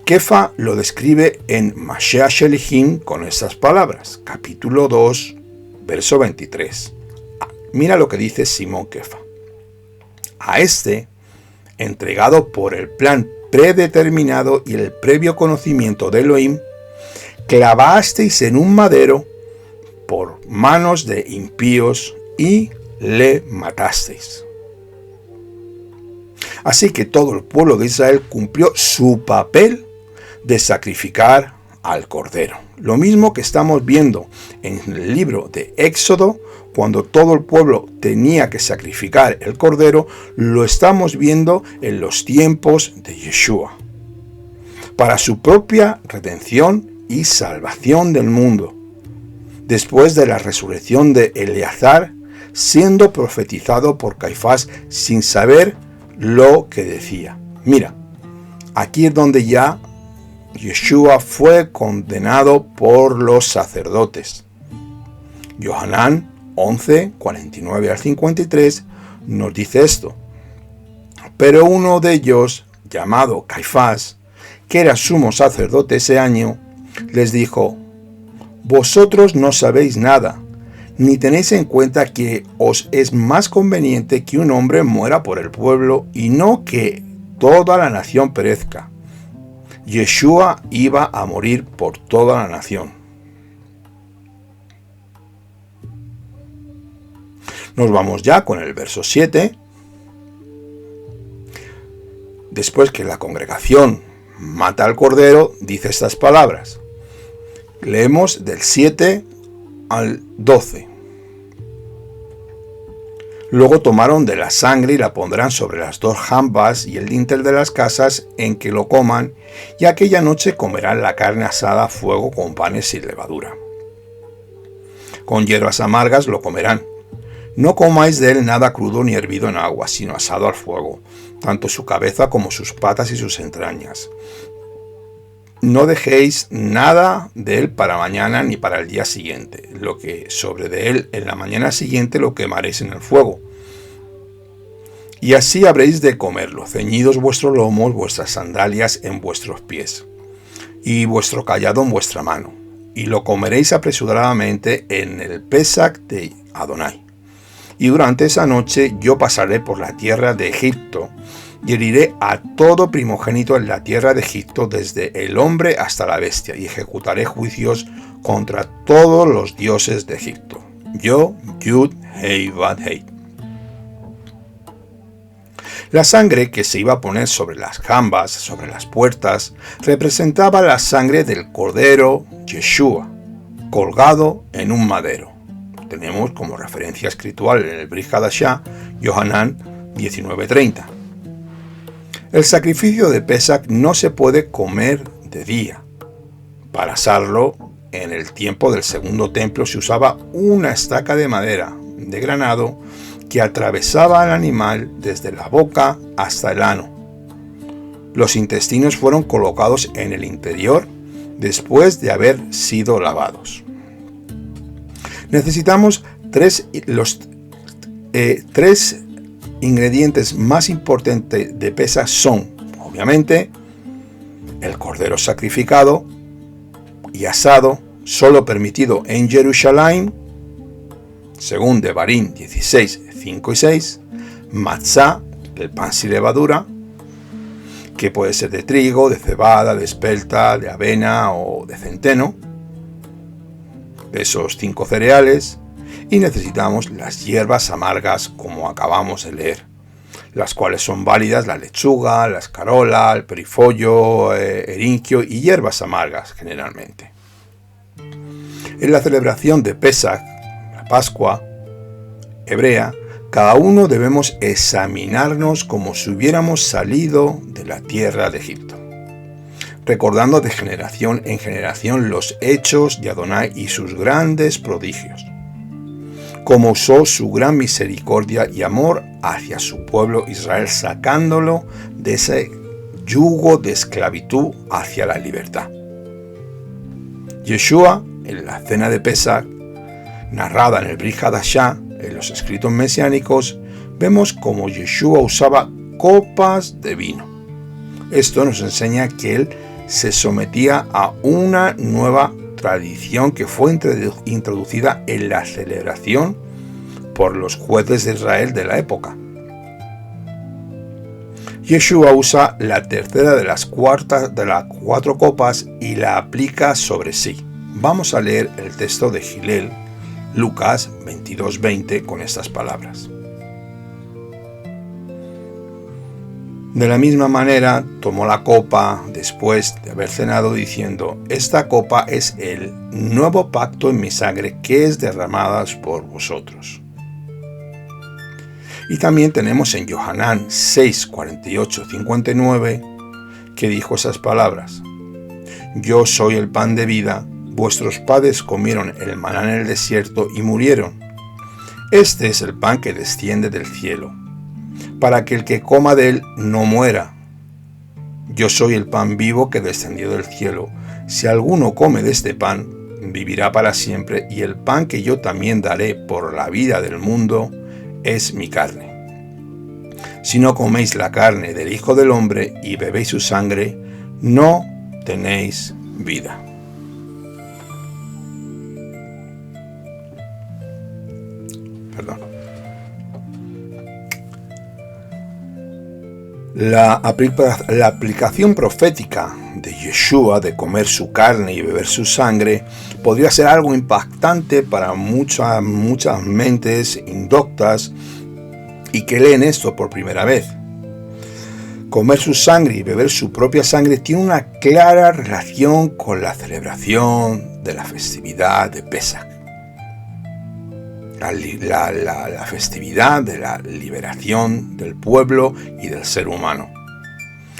Kefa lo describe en Mashiach Shelihim con estas palabras, capítulo 2, verso 23. Mira lo que dice Simón Kefa: a este, entregado por el plan predeterminado y el previo conocimiento de Elohim, clavasteis en un madero por manos de impíos y le matasteis. Así que todo el pueblo de Israel cumplió su papel de sacrificar al Cordero. Lo mismo que estamos viendo en el libro de Éxodo, cuando todo el pueblo tenía que sacrificar el Cordero, lo estamos viendo en los tiempos de Yeshua, para su propia redención y salvación del mundo, después de la resurrección de Eleazar, siendo profetizado por Caifás sin saber lo que decía. Mira, aquí es donde ya Yeshua fue condenado por los sacerdotes. Yohanan 11, 49 al 53 nos dice esto: pero uno de ellos, llamado Caifás, que era sumo sacerdote ese año, les dijo: vosotros no sabéis nada, ni tenéis en cuenta que os es más conveniente que un hombre muera por el pueblo y no que toda la nación perezca. Yeshua iba a morir por toda la nación. Nos vamos ya con el verso 7. Después que la congregación mata al Cordero, dice estas palabras. Leemos del 7 al 12. Luego tomaron de la sangre y la pondrán sobre las 2 jambas y el dintel de las casas en que lo coman, y aquella noche comerán la carne asada a fuego con panes sin levadura. Con hierbas amargas lo comerán. No comáis de él nada crudo ni hervido en agua, sino asado al fuego, tanto su cabeza como sus patas y sus entrañas. No dejéis nada de él para mañana ni para el día siguiente. Lo que sobre de él en la mañana siguiente lo quemaréis en el fuego. Y así habréis de comerlo, ceñidos vuestros lomos, vuestras sandalias en vuestros pies, y vuestro cayado en vuestra mano. Y lo comeréis apresuradamente en el Pesach de Adonai. Y durante esa noche yo pasaré por la tierra de Egipto, y heriré a todo primogénito en la tierra de Egipto, desde el hombre hasta la bestia, y ejecutaré juicios contra todos los dioses de Egipto. Yo, Yud, Hei, Vav, Hei. La sangre que se iba a poner sobre las jambas, sobre las puertas, representaba la sangre del cordero Yeshua, colgado en un madero. Tenemos como referencia espiritual en el Brit Hadashah, Yohanan 19:30. El sacrificio de Pesach no se puede comer de día. Para asarlo, en el tiempo del segundo templo se usaba una estaca de madera de granado que atravesaba al animal desde la boca hasta el ano. Los intestinos fueron colocados en el interior después de haber sido lavados. Necesitamos tres ingredientes más importantes de Pesach son, obviamente, el cordero sacrificado y asado, solo permitido en Jerusalén, según Devarim 16, 5 y 6, matzá, el pan sin levadura, que puede ser de trigo, de cebada, de espelta, de avena o de centeno, de esos 5 cereales, y necesitamos las hierbas amargas como acabamos de leer, las cuales son válidas la lechuga, la escarola, el perifollo, erinquio y hierbas amargas generalmente. En la celebración de Pesach, la Pascua hebrea, cada uno debemos examinarnos como si hubiéramos salido de la tierra de Egipto, recordando de generación en generación los hechos de Adonai y sus grandes prodigios, como usó su gran misericordia y amor hacia su pueblo Israel, sacándolo de ese yugo de esclavitud hacia la libertad. Yeshua, en la cena de Pesach, narrada en el Brit Hadashah, en los escritos mesiánicos, vemos como Yeshua usaba copas de vino. Esto nos enseña que él se sometía a una nueva tradición que fue introducida en la celebración por los jueces de Israel de la época. Yeshua usa la tercera de las 4 copas y la aplica sobre sí. Vamos a leer el texto de Hillel, Lucas 22:20, con estas palabras. De la misma manera, tomó la copa después de haber cenado, diciendo: esta copa es el nuevo pacto en mi sangre, que es derramada por vosotros. Y también tenemos en Yohanan 6, 48, 59, que dijo esas palabras: yo soy el pan de vida, vuestros padres comieron el maná en el desierto y murieron. Este es el pan que desciende del cielo, para que el que coma de él no muera. Yo soy el pan vivo que descendió del cielo. Si alguno come de este pan, vivirá para siempre, y el pan que yo también daré por la vida del mundo es mi carne. Si no coméis la carne del Hijo del Hombre y bebéis su sangre, no tenéis vida. La aplicación profética de Yeshua de comer su carne y beber su sangre podría ser algo impactante para muchas mentes indoctas y que leen esto por primera vez. Comer su sangre y beber su propia sangre tiene una clara relación con la celebración de la festividad de Pesach. la festividad de la liberación del pueblo y del ser humano.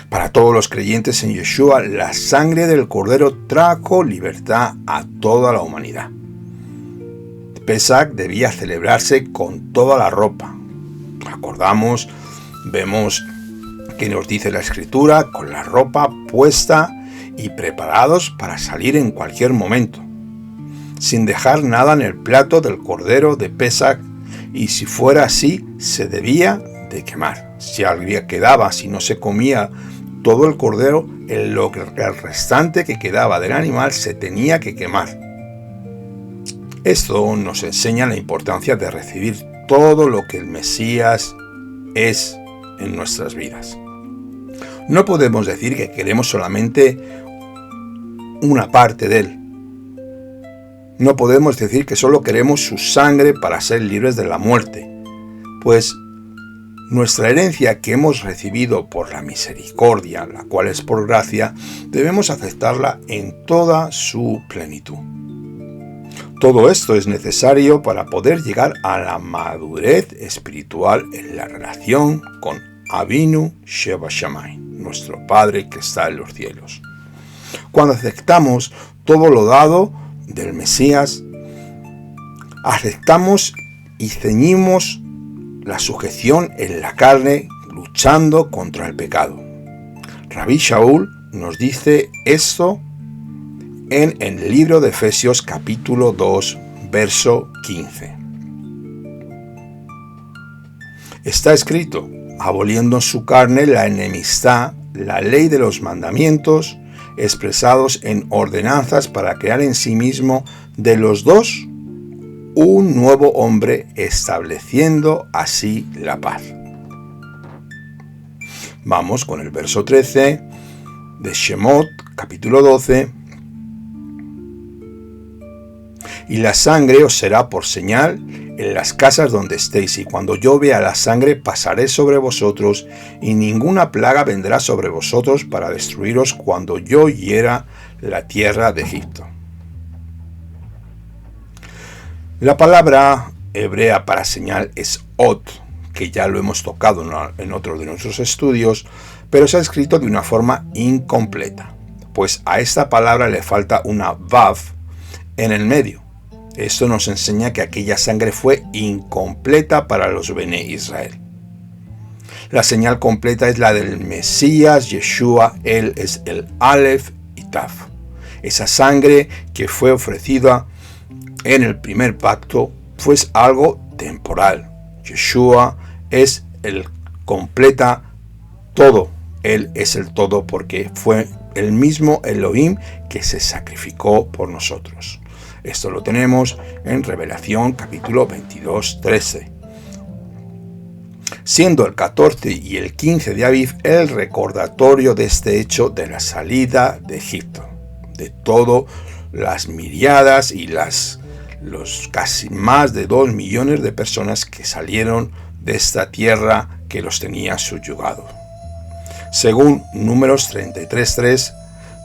Para todos los creyentes en Yeshua, la sangre del Cordero trajo libertad a toda la humanidad. Pesach debía celebrarse con toda la ropa. Acordamos, vemos que nos dice la Escritura, con la ropa puesta y preparados para salir en cualquier momento, sin dejar nada en el plato del Cordero de Pesach, y si fuera así, se debía de quemar. Si alguien quedaba, si no se comía todo el cordero, el restante que quedaba del animal se tenía que quemar. Esto nos enseña la importancia de recibir todo lo que el Mesías es en nuestras vidas. No podemos decir que queremos solamente una parte de él. No podemos decir que solo queremos su sangre para ser libres de la muerte, pues nuestra herencia que hemos recibido por la misericordia, la cual es por gracia, debemos aceptarla en toda su plenitud. Todo esto es necesario para poder llegar a la madurez espiritual en la relación con Avinu Sheba Shamayim, nuestro Padre que está en los cielos. Cuando aceptamos todo lo dado del Mesías, aceptamos y ceñimos la sujeción en la carne, luchando contra el pecado. Rabbi Shaul nos dice esto en el libro de Efesios capítulo 2, verso 15. Está escrito, aboliendo en su carne la enemistad, la ley de los mandamientos, expresados en ordenanzas para crear en sí mismo de los dos un nuevo hombre, estableciendo así la paz. Vamos con el verso 13 de Shemot, capítulo 12. Y la sangre os será por señal en las casas donde estéis, y cuando yo vea la sangre pasaré sobre vosotros, y ninguna plaga vendrá sobre vosotros para destruiros cuando yo hiera la tierra de Egipto. La palabra hebrea para señal es ot, que ya lo hemos tocado en otro de nuestros estudios, pero se ha escrito de una forma incompleta, pues a esta palabra le falta una vav en el medio. Esto nos enseña que aquella sangre fue incompleta para los Bene Israel. La señal completa es la del Mesías, Yeshua, él es el Aleph y Taf. Esa sangre que fue ofrecida en el primer pacto fue algo temporal. Yeshua es el completa todo. Él es el todo porque fue el mismo Elohim que se sacrificó por nosotros. Esto lo tenemos en Revelación capítulo 22, 13. Siendo el 14 y el 15 de Aviv el recordatorio de este hecho de la salida de Egipto, de todas las miriadas y los casi más de 2 millones de personas que salieron de esta tierra que los tenía subyugados. Según Números 33.3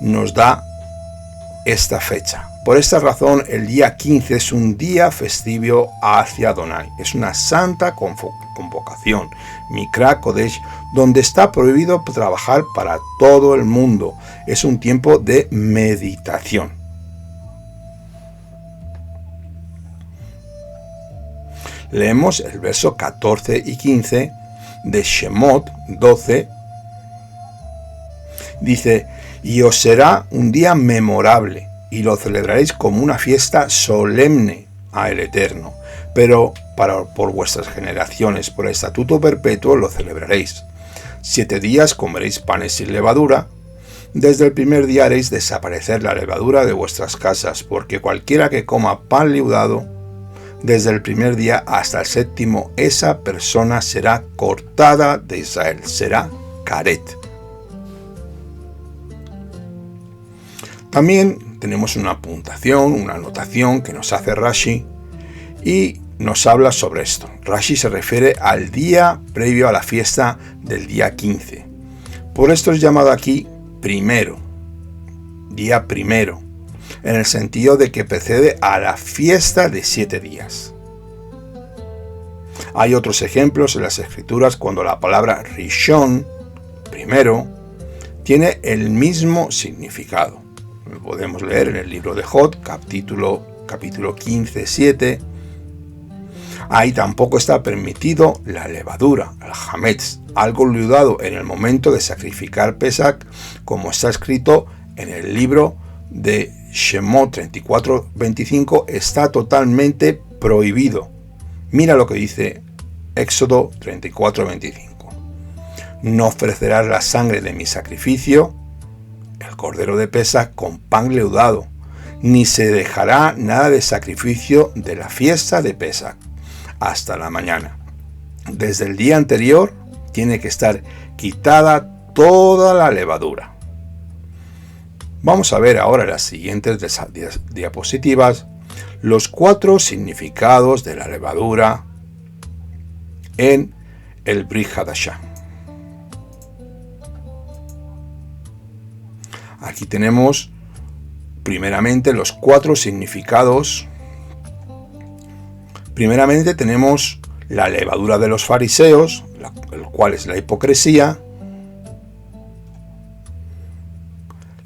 nos da esta fecha. Por esta razón, el día 15 es un día festivo hacia Adonai. Es una santa convocación, Mikra Kodesh, donde está prohibido trabajar para todo el mundo. Es un tiempo de meditación. Leemos el verso 14 y 15 de Shemot 12. Dice, y os será un día memorable, y lo celebraréis como una fiesta solemne al Eterno, pero por vuestras generaciones, por estatuto perpetuo lo celebraréis. 7 días comeréis panes sin levadura. Desde el primer día haréis desaparecer la levadura de vuestras casas, porque cualquiera que coma pan leudado, desde el primer día hasta el 7º, esa persona será cortada de Israel, será caret. También tenemos una puntuación, una anotación que nos hace Rashi y nos habla sobre esto. Rashi se refiere al día previo a la fiesta del día 15. Por esto es llamado aquí primero, día primero, en el sentido de que precede a la fiesta de 7 días. Hay otros ejemplos en las Escrituras cuando la palabra Rishon, primero, tiene el mismo significado. Lo podemos leer en el libro de Jod, capítulo 15, 7. Ahí tampoco está permitido la levadura, el hametz, algo leudado en el momento de sacrificar Pesach, como está escrito en el libro de Shemot 34:25, está totalmente prohibido. Mira lo que dice Éxodo 34:25. No ofrecerás la sangre de mi sacrificio, el cordero de Pesach, con pan leudado, ni se dejará nada de sacrificio de la fiesta de Pesach hasta la mañana. Desde el día anterior tiene que estar quitada toda la levadura. Vamos a ver ahora en las siguientes diapositivas los 4 significados de la levadura en el Brit Hadashah. Aquí tenemos primeramente los 4 significados. Primeramente tenemos la levadura de los fariseos, el cual es la hipocresía.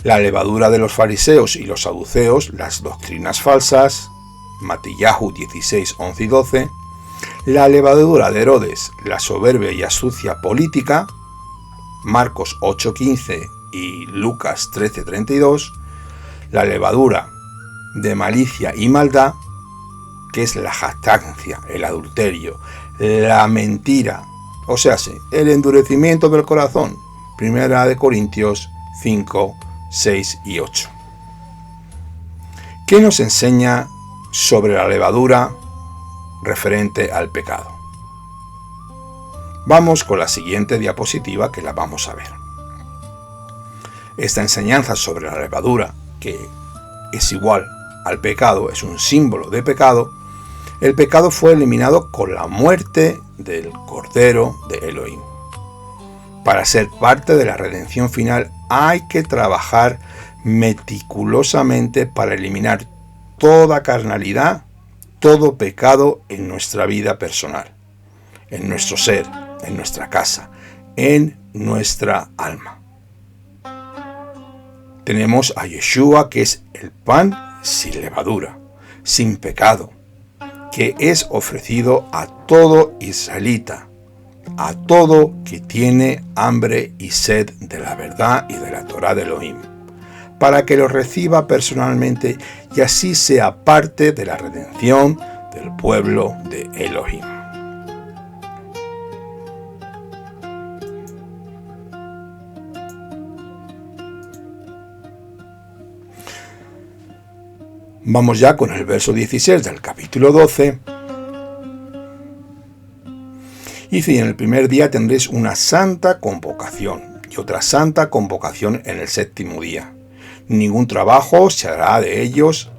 La levadura de los fariseos y los saduceos, las doctrinas falsas, Matillahu 16, 11 y 12. La levadura de Herodes, la soberbia y astucia política, Marcos 8, 15 y Lucas 13, 32. La levadura de malicia y maldad, que es la jactancia, el adulterio, la mentira, o sea, el endurecimiento del corazón, 1 Corintios 5, 6 y 8. ¿Qué nos enseña sobre la levadura referente al pecado? Vamos con la siguiente diapositiva que la vamos a ver. Esta enseñanza sobre la levadura, que es igual al pecado, es un símbolo de pecado. El pecado fue eliminado con la muerte del Cordero de Elohim. Para ser parte de la redención final hay que trabajar meticulosamente para eliminar toda carnalidad, todo pecado en nuestra vida personal, en nuestro ser, en nuestra casa, en nuestra alma. Tenemos a Yeshua, que es el pan sin levadura, sin pecado, que es ofrecido a todo israelita, a todo que tiene hambre y sed de la verdad y de la Torá de Elohim, para que lo reciba personalmente y así sea parte de la redención del pueblo de Elohim. Vamos ya con el verso 16 del capítulo 12. Dice: en el primer día tendréis una santa convocación y otra santa convocación en el séptimo día. Ningún trabajo se hará de ellos,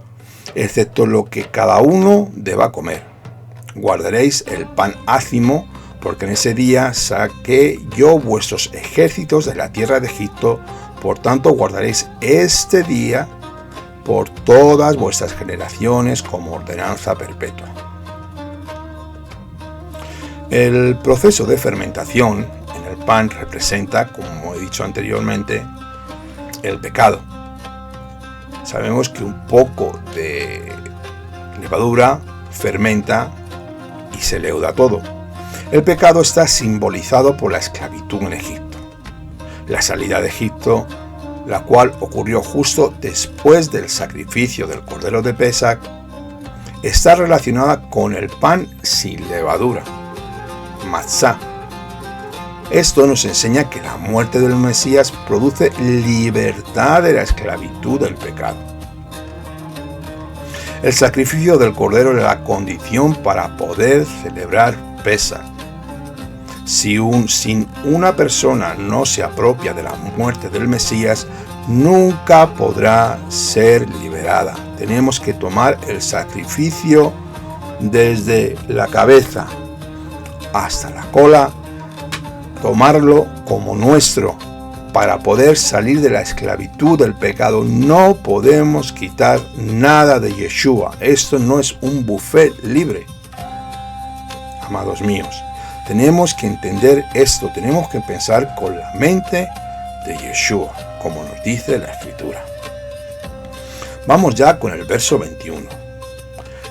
excepto lo que cada uno deba comer. Guardaréis el pan ácimo, porque en ese día saqué yo vuestros ejércitos de la tierra de Egipto. Por tanto, guardaréis este día por todas vuestras generaciones como ordenanza perpetua. El proceso de fermentación en el pan representa, como he dicho anteriormente, el pecado. Sabemos que un poco de levadura fermenta y se leuda todo. El pecado está simbolizado por la esclavitud en Egipto. La salida de Egipto, la cual ocurrió justo después del sacrificio del Cordero de Pesach, está relacionada con el pan sin levadura, matzá. Esto nos enseña que la muerte del Mesías produce libertad de la esclavitud del pecado. El sacrificio del Cordero era la condición para poder celebrar Pesach. Si una persona no se apropia de la muerte del Mesías, nunca podrá ser liberada. Tenemos que tomar el sacrificio desde la cabeza hasta la cola, tomarlo como nuestro para poder salir de la esclavitud del pecado. No podemos quitar nada de Yeshua. Esto no es un buffet libre. amados míos. Tenemos que entender esto, tenemos que pensar con la mente de Yeshua, como nos dice la Escritura. Vamos ya con el verso 21.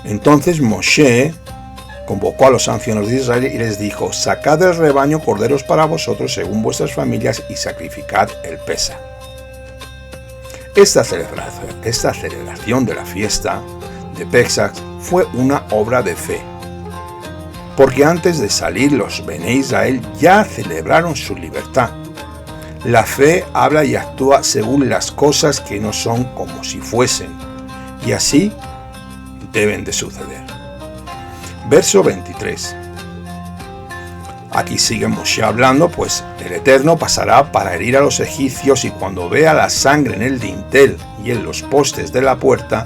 Entonces Moshe convocó a los ancianos de Israel y les dijo: sacad del rebaño corderos para vosotros según vuestras familias y sacrificad el Pesa. Esta celebración de la fiesta de Pesach fue una obra de fe, porque antes de salir los Bene Israel ya celebraron su libertad. La fe habla y actúa según las cosas que no son como si fuesen, y así deben de suceder. Verso 23. Aquí sigue Moshe hablando, pues el Eterno pasará para herir a los egipcios, y cuando vea la sangre en el dintel y en los postes de la puerta,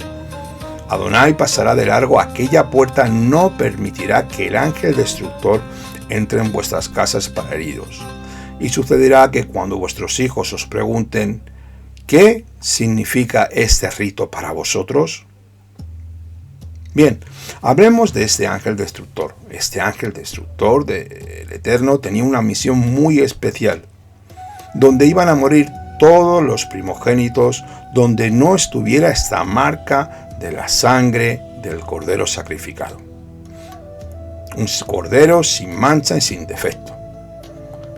Adonai pasará de largo aquella puerta, no permitirá que el ángel destructor entre en vuestras casas para heriros. Y sucederá que cuando vuestros hijos os pregunten: ¿qué significa este rito para vosotros? Bien, hablemos de este ángel destructor. Este ángel destructor del Eterno tenía una misión muy especial, donde iban a morir todos los primogénitos, donde no estuviera esta marca de la sangre del cordero sacrificado. Un cordero sin mancha y sin defecto,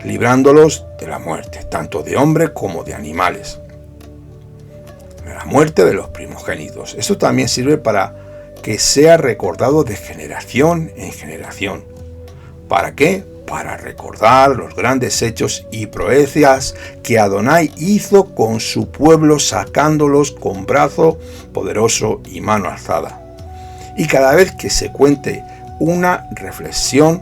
librándolos de la muerte, tanto de hombre como de animales. De la muerte de los primogénitos. Esto también sirve para que sea recordado de generación en generación. ¿Para qué? Para recordar los grandes hechos y proezas que Adonai hizo con su pueblo, sacándolos con brazo poderoso y mano alzada. Y cada vez que se cuente una reflexión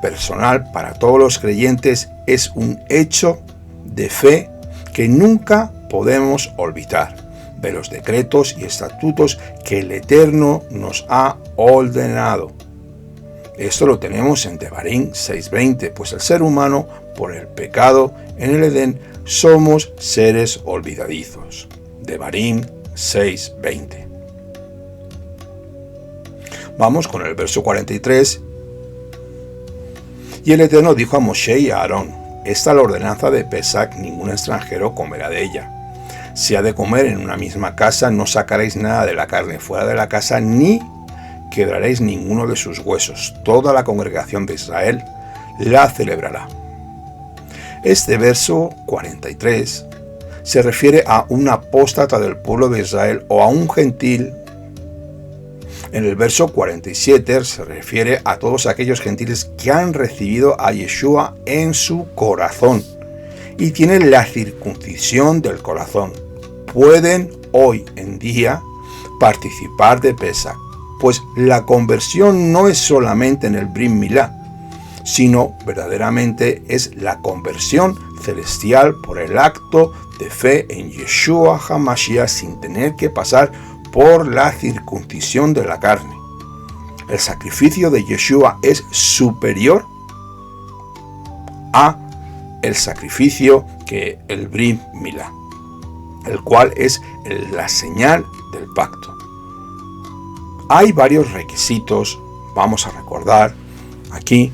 personal para todos los creyentes, es un hecho de fe que nunca podemos olvidar, de los decretos y estatutos que el Eterno nos ha ordenado. Esto lo tenemos en Devarim 6:20, pues el ser humano, por el pecado en el Edén, somos seres olvidadizos. Devarim 6:20. Vamos con el verso 43. Y el Eterno dijo a Moshe y a Aarón: esta es la ordenanza de Pesach, ningún extranjero comerá de ella. Si ha de comer en una misma casa, no sacaréis nada de la carne fuera de la casa, ni quebraréis ninguno de sus huesos. Toda la congregación de Israel la celebrará. Este verso 43 se refiere a un apóstata del pueblo de Israel o a un gentil. En el verso 47 se refiere a todos aquellos gentiles que han recibido a Yeshua en su corazón y tienen la circuncisión del corazón. Pueden hoy en día participar de Pesach, pues la conversión no es solamente en el Brit Milá, sino verdaderamente es la conversión celestial por el acto de fe en Yeshua HaMashiach sin tener que pasar por la circuncisión de la carne. El sacrificio de Yeshua es superior a el sacrificio que el Brit Milá, el cual es la señal del pacto. Hay varios requisitos, vamos a recordar aquí,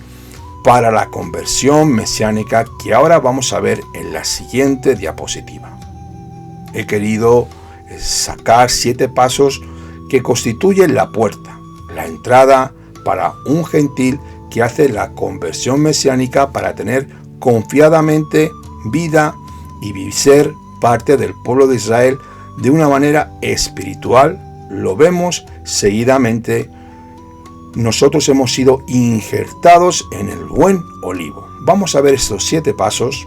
para la conversión mesiánica que ahora vamos a ver en la siguiente diapositiva. He querido sacar 7 pasos que constituyen la puerta, la entrada para un gentil que hace la conversión mesiánica para tener confiadamente vida y ser parte del pueblo de Israel de una manera espiritual. Lo vemos seguidamente. Nosotros hemos sido injertados en el buen olivo. Vamos a ver estos 7 pasos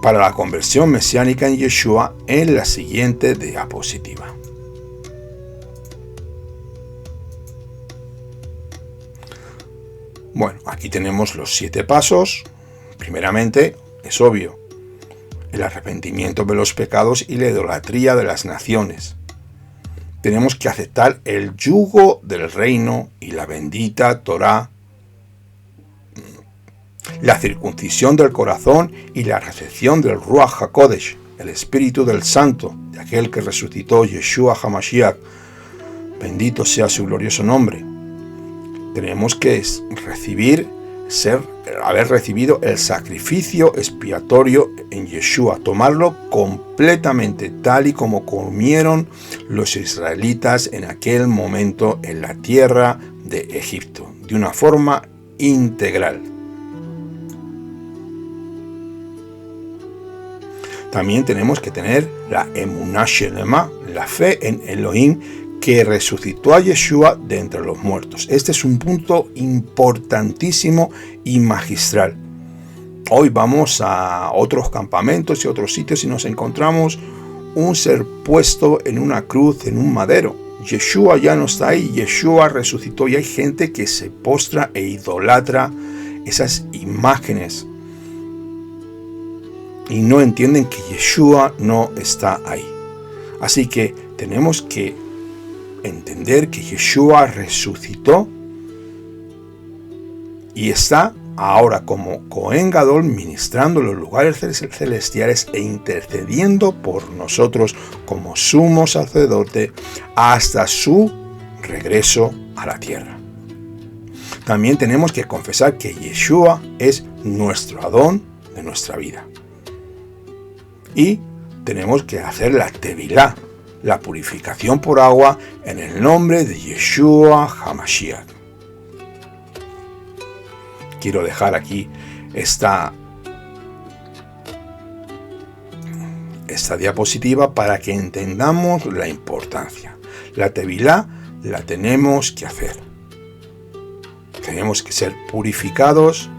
para la conversión mesiánica en Yeshua en la siguiente diapositiva. Bueno, aquí tenemos los 7 pasos. Primeramente, es obvio, el arrepentimiento de los pecados y la idolatría de las naciones. Tenemos que aceptar el yugo del reino y la bendita Torá, la circuncisión del corazón y la recepción del Ruach HaKodesh, el Espíritu del Santo, de aquel que resucitó Yeshua HaMashiach. Bendito sea su glorioso nombre. tenemos que haber recibido el sacrificio expiatorio en Yeshua, tomarlo completamente tal y como comieron los israelitas en aquel momento en la tierra de Egipto, de una forma integral. También tenemos que tener la emuná shelema, la fe en Elohim, que resucitó a Yeshua de entre los muertos. Este es un punto importantísimo y magistral. Hoy vamos a otros campamentos y otros sitios y nos encontramos un ser puesto en una cruz, en un madero. Yeshua ya no está ahí, Yeshua resucitó y hay gente que se postra e idolatra esas imágenes y no entienden que Yeshua no está ahí. Así que tenemos que entender que Yeshua resucitó y está ahora como Cohen Gadol ministrando en los lugares celestiales e intercediendo por nosotros como sumo sacerdote hasta su regreso a la tierra. También tenemos que confesar que Yeshua es nuestro Adón de nuestra vida. Y tenemos que hacer la tevilá, la purificación por agua, en el nombre de Yeshua HaMashiach. Quiero dejar aquí esta diapositiva para que entendamos la importancia. La tevilá la tenemos que hacer. Tenemos que ser purificados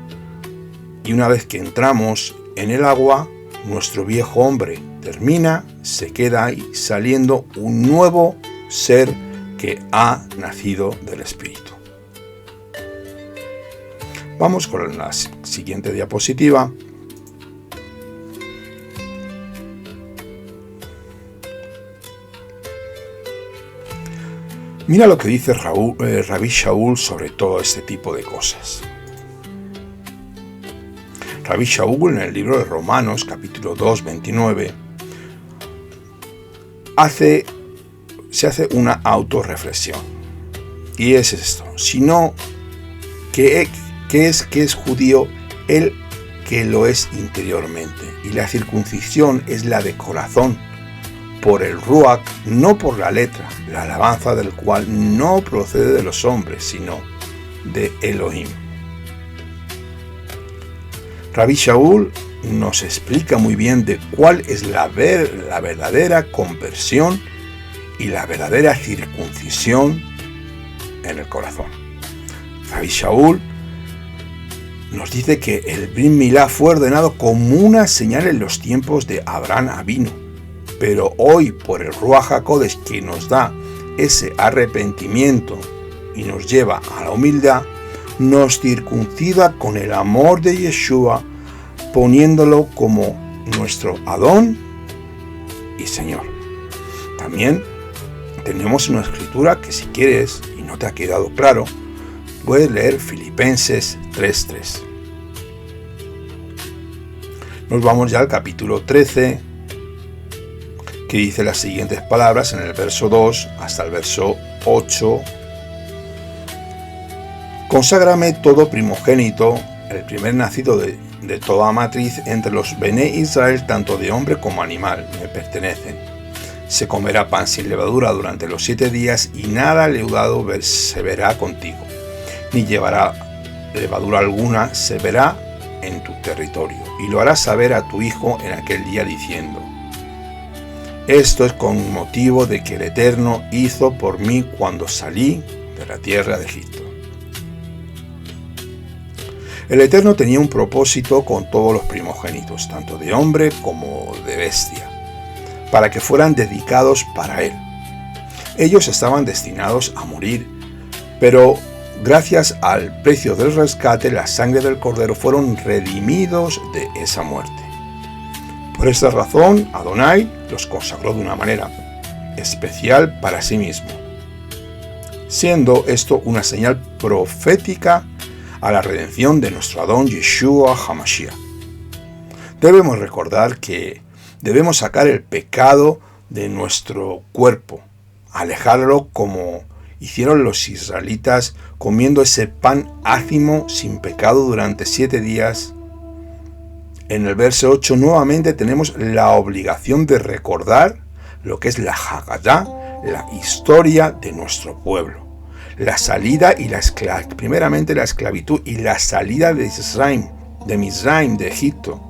y una vez que entramos en el agua, nuestro viejo hombre termina, se queda ahí saliendo un nuevo ser que ha nacido del Espíritu. Vamos con la siguiente diapositiva. Mira lo que dice Rabbi Shaul sobre todo este tipo de cosas. Rabbi Shaul en el libro de Romanos, capítulo 2, 29, se hace una autorreflexión. Y es esto: sino que es judío el que lo es interiormente, y la circuncisión es la de corazón, por el Ruach, no por la letra, la alabanza del cual no procede de los hombres, sino de Elohim. Rabbi Shaul nos explica muy bien de cuál es la verdadera conversión y la verdadera circuncisión en el corazón. Rabbi Shaul nos dice que el Brit Milá fue ordenado como una señal en los tiempos de Abraham Avinu, pero hoy por el Ruach HaKodesh que nos da ese arrepentimiento y nos lleva a la humildad, nos circuncida con el amor de Yeshua, poniéndolo como nuestro Adón y Señor. También tenemos una escritura que si quieres y no te ha quedado claro, puedes leer Filipenses 3:3. Nos vamos ya al capítulo 13, que dice las siguientes palabras en el verso 2 hasta el verso 8. Conságrame todo primogénito, el primer nacido de toda matriz entre los Bené Israel, tanto de hombre como animal, me pertenecen. Se comerá pan sin levadura durante los 7 días y nada leudado se verá contigo, ni llevará levadura alguna, se verá en tu territorio, y lo harás saber a tu hijo en aquel día diciendo: esto es con motivo de que el Eterno hizo por mí cuando salí de la tierra de Egipto. El Eterno tenía un propósito con todos los primogénitos, tanto de hombre como de bestia, para que fueran dedicados para Él. Ellos estaban destinados a morir, pero gracias al precio del rescate, la sangre del Cordero, fueron redimidos de esa muerte. Por esta razón, Adonai los consagró de una manera especial para sí mismo, siendo esto una señal profética a la redención de nuestro Adón Yeshua HaMashiach. Debemos recordar que debemos sacar el pecado de nuestro cuerpo, alejarlo como hicieron los israelitas comiendo ese pan ácimo sin pecado durante 7 días. En el verso 8 nuevamente tenemos la obligación de recordar lo que es la Haggadah, la historia de nuestro pueblo. La salida y primeramente la esclavitud y la salida de Misraim, de Egipto.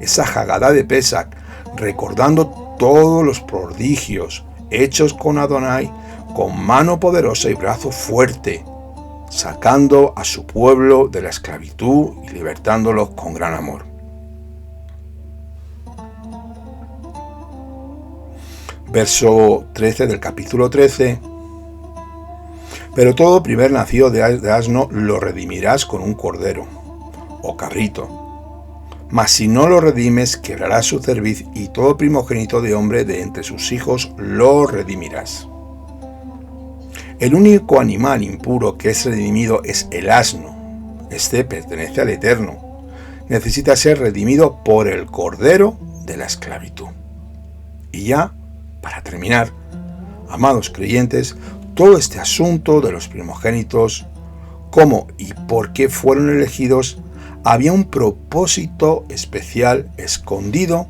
Esa Haggadah de Pesach, recordando todos los prodigios hechos con Adonai, con mano poderosa y brazo fuerte, sacando a su pueblo de la esclavitud y libertándolos con gran amor. Verso 13 del capítulo 13. Pero todo primer nacido de asno lo redimirás con un cordero o cabrito. Mas si no lo redimes, quebrarás su cerviz, y todo primogénito de hombre de entre sus hijos lo redimirás. El único animal impuro que es redimido es el asno. Este pertenece al Eterno. Necesita ser redimido por el cordero de la esclavitud. Y ya, para terminar, amados creyentes, todo este asunto de los primogénitos, cómo y por qué fueron elegidos, había un propósito especial escondido,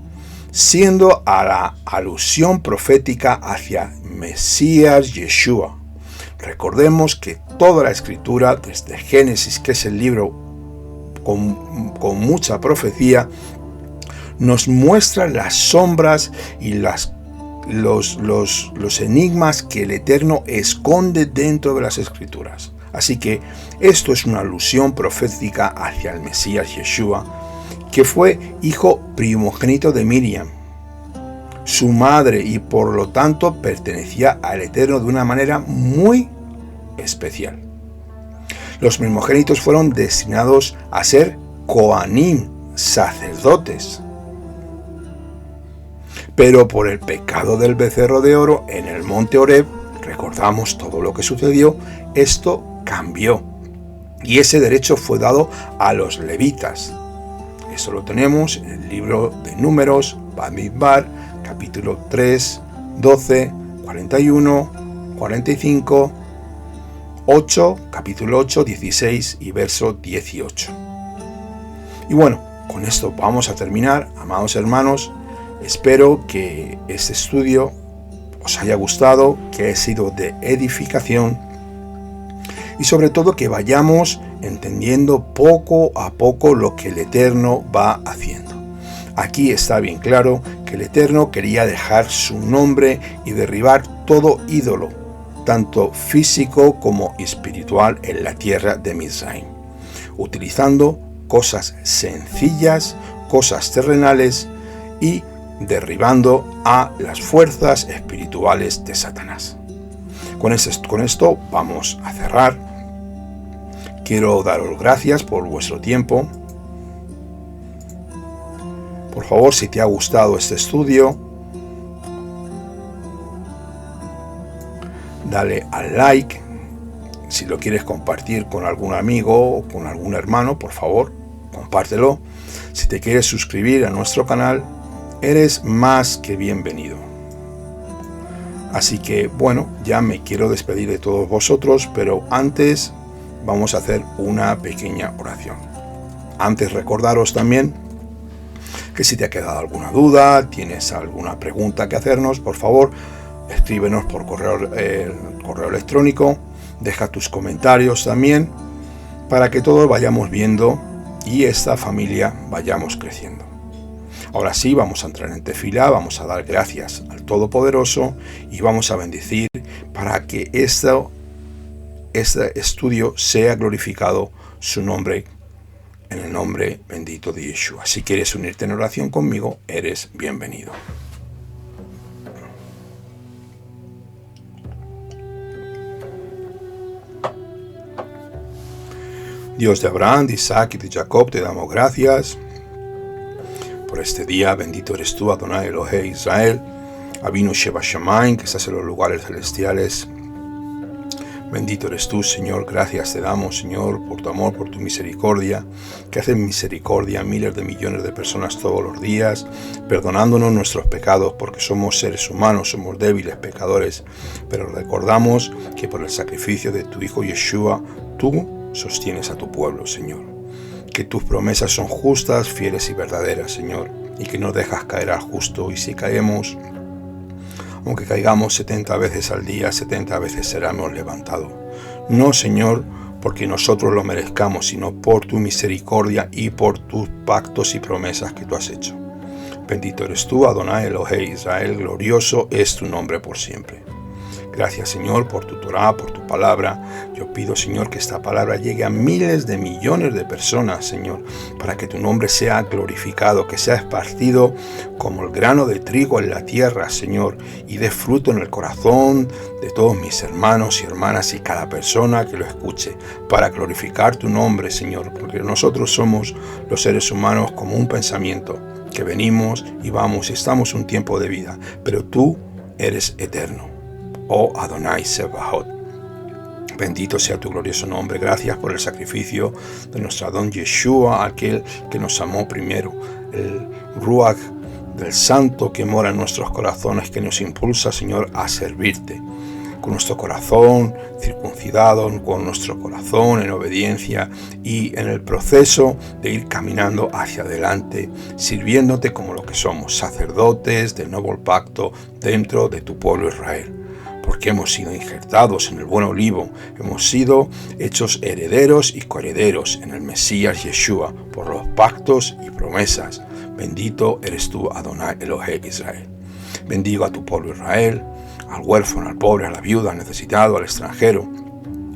siendo a la alusión profética hacia Mesías Yeshua. Recordemos que toda la escritura, desde Génesis, que es el libro con mucha profecía, nos muestra las sombras y los enigmas que el Eterno esconde dentro de las Escrituras. Así que esto es una alusión profética hacia el Mesías Yeshua, que fue hijo primogénito de Miriam, su madre, y por lo tanto pertenecía al Eterno de una manera muy especial. Los primogénitos fueron destinados a ser Kohanim, sacerdotes. Pero por el pecado del becerro de oro en el monte Horeb, recordamos todo lo que sucedió, esto cambió. Y ese derecho fue dado a los levitas. Eso lo tenemos en el libro de Números, Bamidbar, capítulo 3, 12, 41, 45, 8, capítulo 8, 16 y verso 18. Y bueno, con esto vamos a terminar, amados hermanos. Espero que este estudio os haya gustado, que haya sido de edificación y sobre todo que vayamos entendiendo poco a poco lo que el Eterno va haciendo. Aquí está bien claro que el Eterno quería dejar su nombre y derribar todo ídolo, tanto físico como espiritual, en la tierra de Misraim, utilizando cosas sencillas, cosas terrenales, y derribando a las fuerzas espirituales de Satanás. Con esto vamos a cerrar. Quiero daros gracias por vuestro tiempo. Por favor, si te ha gustado este estudio, dale al like. Si lo quieres compartir con algún amigo o con algún hermano, por favor, compártelo. Si te quieres suscribir a nuestro canal, eres más que bienvenido. Así que bueno, ya me quiero despedir de todos vosotros, pero antes vamos a hacer una pequeña oración. Antes, recordaros también que si te ha quedado alguna duda, tienes alguna pregunta que hacernos, por favor, escríbenos por correo electrónico, deja tus comentarios también, para que todos vayamos viendo y esta familia vayamos creciendo. Ahora sí, vamos a entrar en tefilá, vamos a dar gracias al Todopoderoso y vamos a bendecir para que este estudio sea glorificado su nombre, en el nombre bendito de Yeshua. Si quieres unirte en oración conmigo, eres bienvenido. Dios de Abraham, de Isaac y de Jacob, te damos gracias por este día. Bendito eres tú, Adonai Elohei Israel, Avinu Sheba Shamayim, que estás en los lugares celestiales. Bendito eres tú, Señor. Gracias te damos, Señor, por tu amor, por tu misericordia, que haces misericordia a miles de millones de personas todos los días, perdonándonos nuestros pecados, porque somos seres humanos, somos débiles, pecadores. Pero recordamos que por el sacrificio de tu Hijo Yeshua, tú sostienes a tu pueblo, Señor. Que tus promesas son justas, fieles y verdaderas, Señor, y que no dejas caer al justo. Y si caemos, aunque caigamos 70 veces al día, 70 veces seremos levantados. No, Señor, porque nosotros lo merezcamos, sino por tu misericordia y por tus pactos y promesas que tú has hecho. Bendito eres tú, Adonai Elohei Israel, glorioso es tu nombre por siempre. Gracias, Señor, por tu Torá, por tu palabra. Yo pido, Señor, que esta palabra llegue a miles de millones de personas, Señor, para que tu nombre sea glorificado, que sea esparcido como el grano de trigo en la tierra, Señor, y dé fruto en el corazón de todos mis hermanos y hermanas y cada persona que lo escuche, para glorificar tu nombre, Señor, porque nosotros somos los seres humanos como un pensamiento, que venimos y vamos y estamos un tiempo de vida, pero tú eres eterno. Oh Adonai Sebaot, bendito sea tu glorioso nombre. Gracias por el sacrificio de nuestro Adón Yeshua, aquel que nos amó primero, el Ruach del Santo que mora en nuestros corazones, que nos impulsa, Señor, a servirte. Con nuestro corazón circuncidado, con nuestro corazón en obediencia y en el proceso de ir caminando hacia adelante, sirviéndote como lo que somos, sacerdotes del nuevo pacto dentro de tu pueblo Israel. Porque hemos sido injertados en el buen olivo, hemos sido hechos herederos y coherederos en el Mesías Yeshua por los pactos y promesas. Bendito eres tú, Adonai Elohei Israel. Bendigo a tu pueblo Israel, al huérfano, al pobre, a la viuda, al necesitado, al extranjero,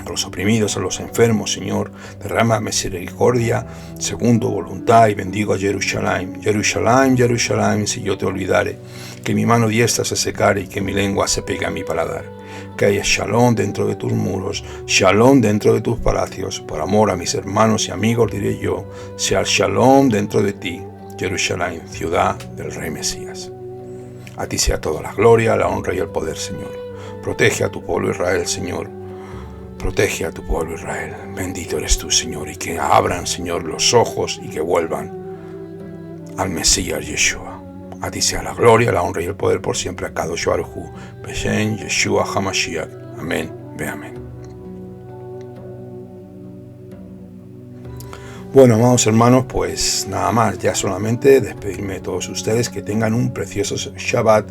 a los oprimidos, a los enfermos, Señor. Derrama misericordia según tu voluntad y bendigo a Jerusalén. Jerusalén, Jerusalén, si yo te olvidare, que mi mano diestra se secare y que mi lengua se pegue a mi paladar. Que haya shalom dentro de tus muros, shalom dentro de tus palacios. Por amor a mis hermanos y amigos diré yo, sea el shalom dentro de ti, Jerusalén, ciudad del Rey Mesías. A ti sea toda la gloria, la honra y el poder, Señor. Protege a tu pueblo Israel, Señor. Protege a tu pueblo Israel. Bendito eres tú, Señor, y que abran, Señor, los ojos y que vuelvan al Mesías Yeshua. A ti sea la gloria, la honra y el poder por siempre. A Kadosh Baruj Hu, Beshem Yeshua HaMashiach. Amén. Ve amén. Bueno, amados hermanos, pues nada más, ya solamente despedirme de todos ustedes, que tengan un precioso Shabbat,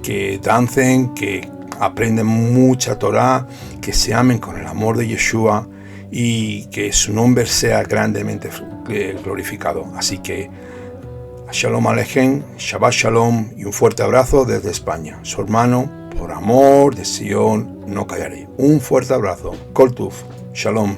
que dancen, que aprenden mucha Torah, que se amen con el amor de Yeshua y que su nombre sea grandemente glorificado. Así que Shalom Aleichem, Shabbat Shalom y un fuerte abrazo desde España. Su hermano, por amor de Sion, no callaré. Un fuerte abrazo. Kol Tuv. Shalom.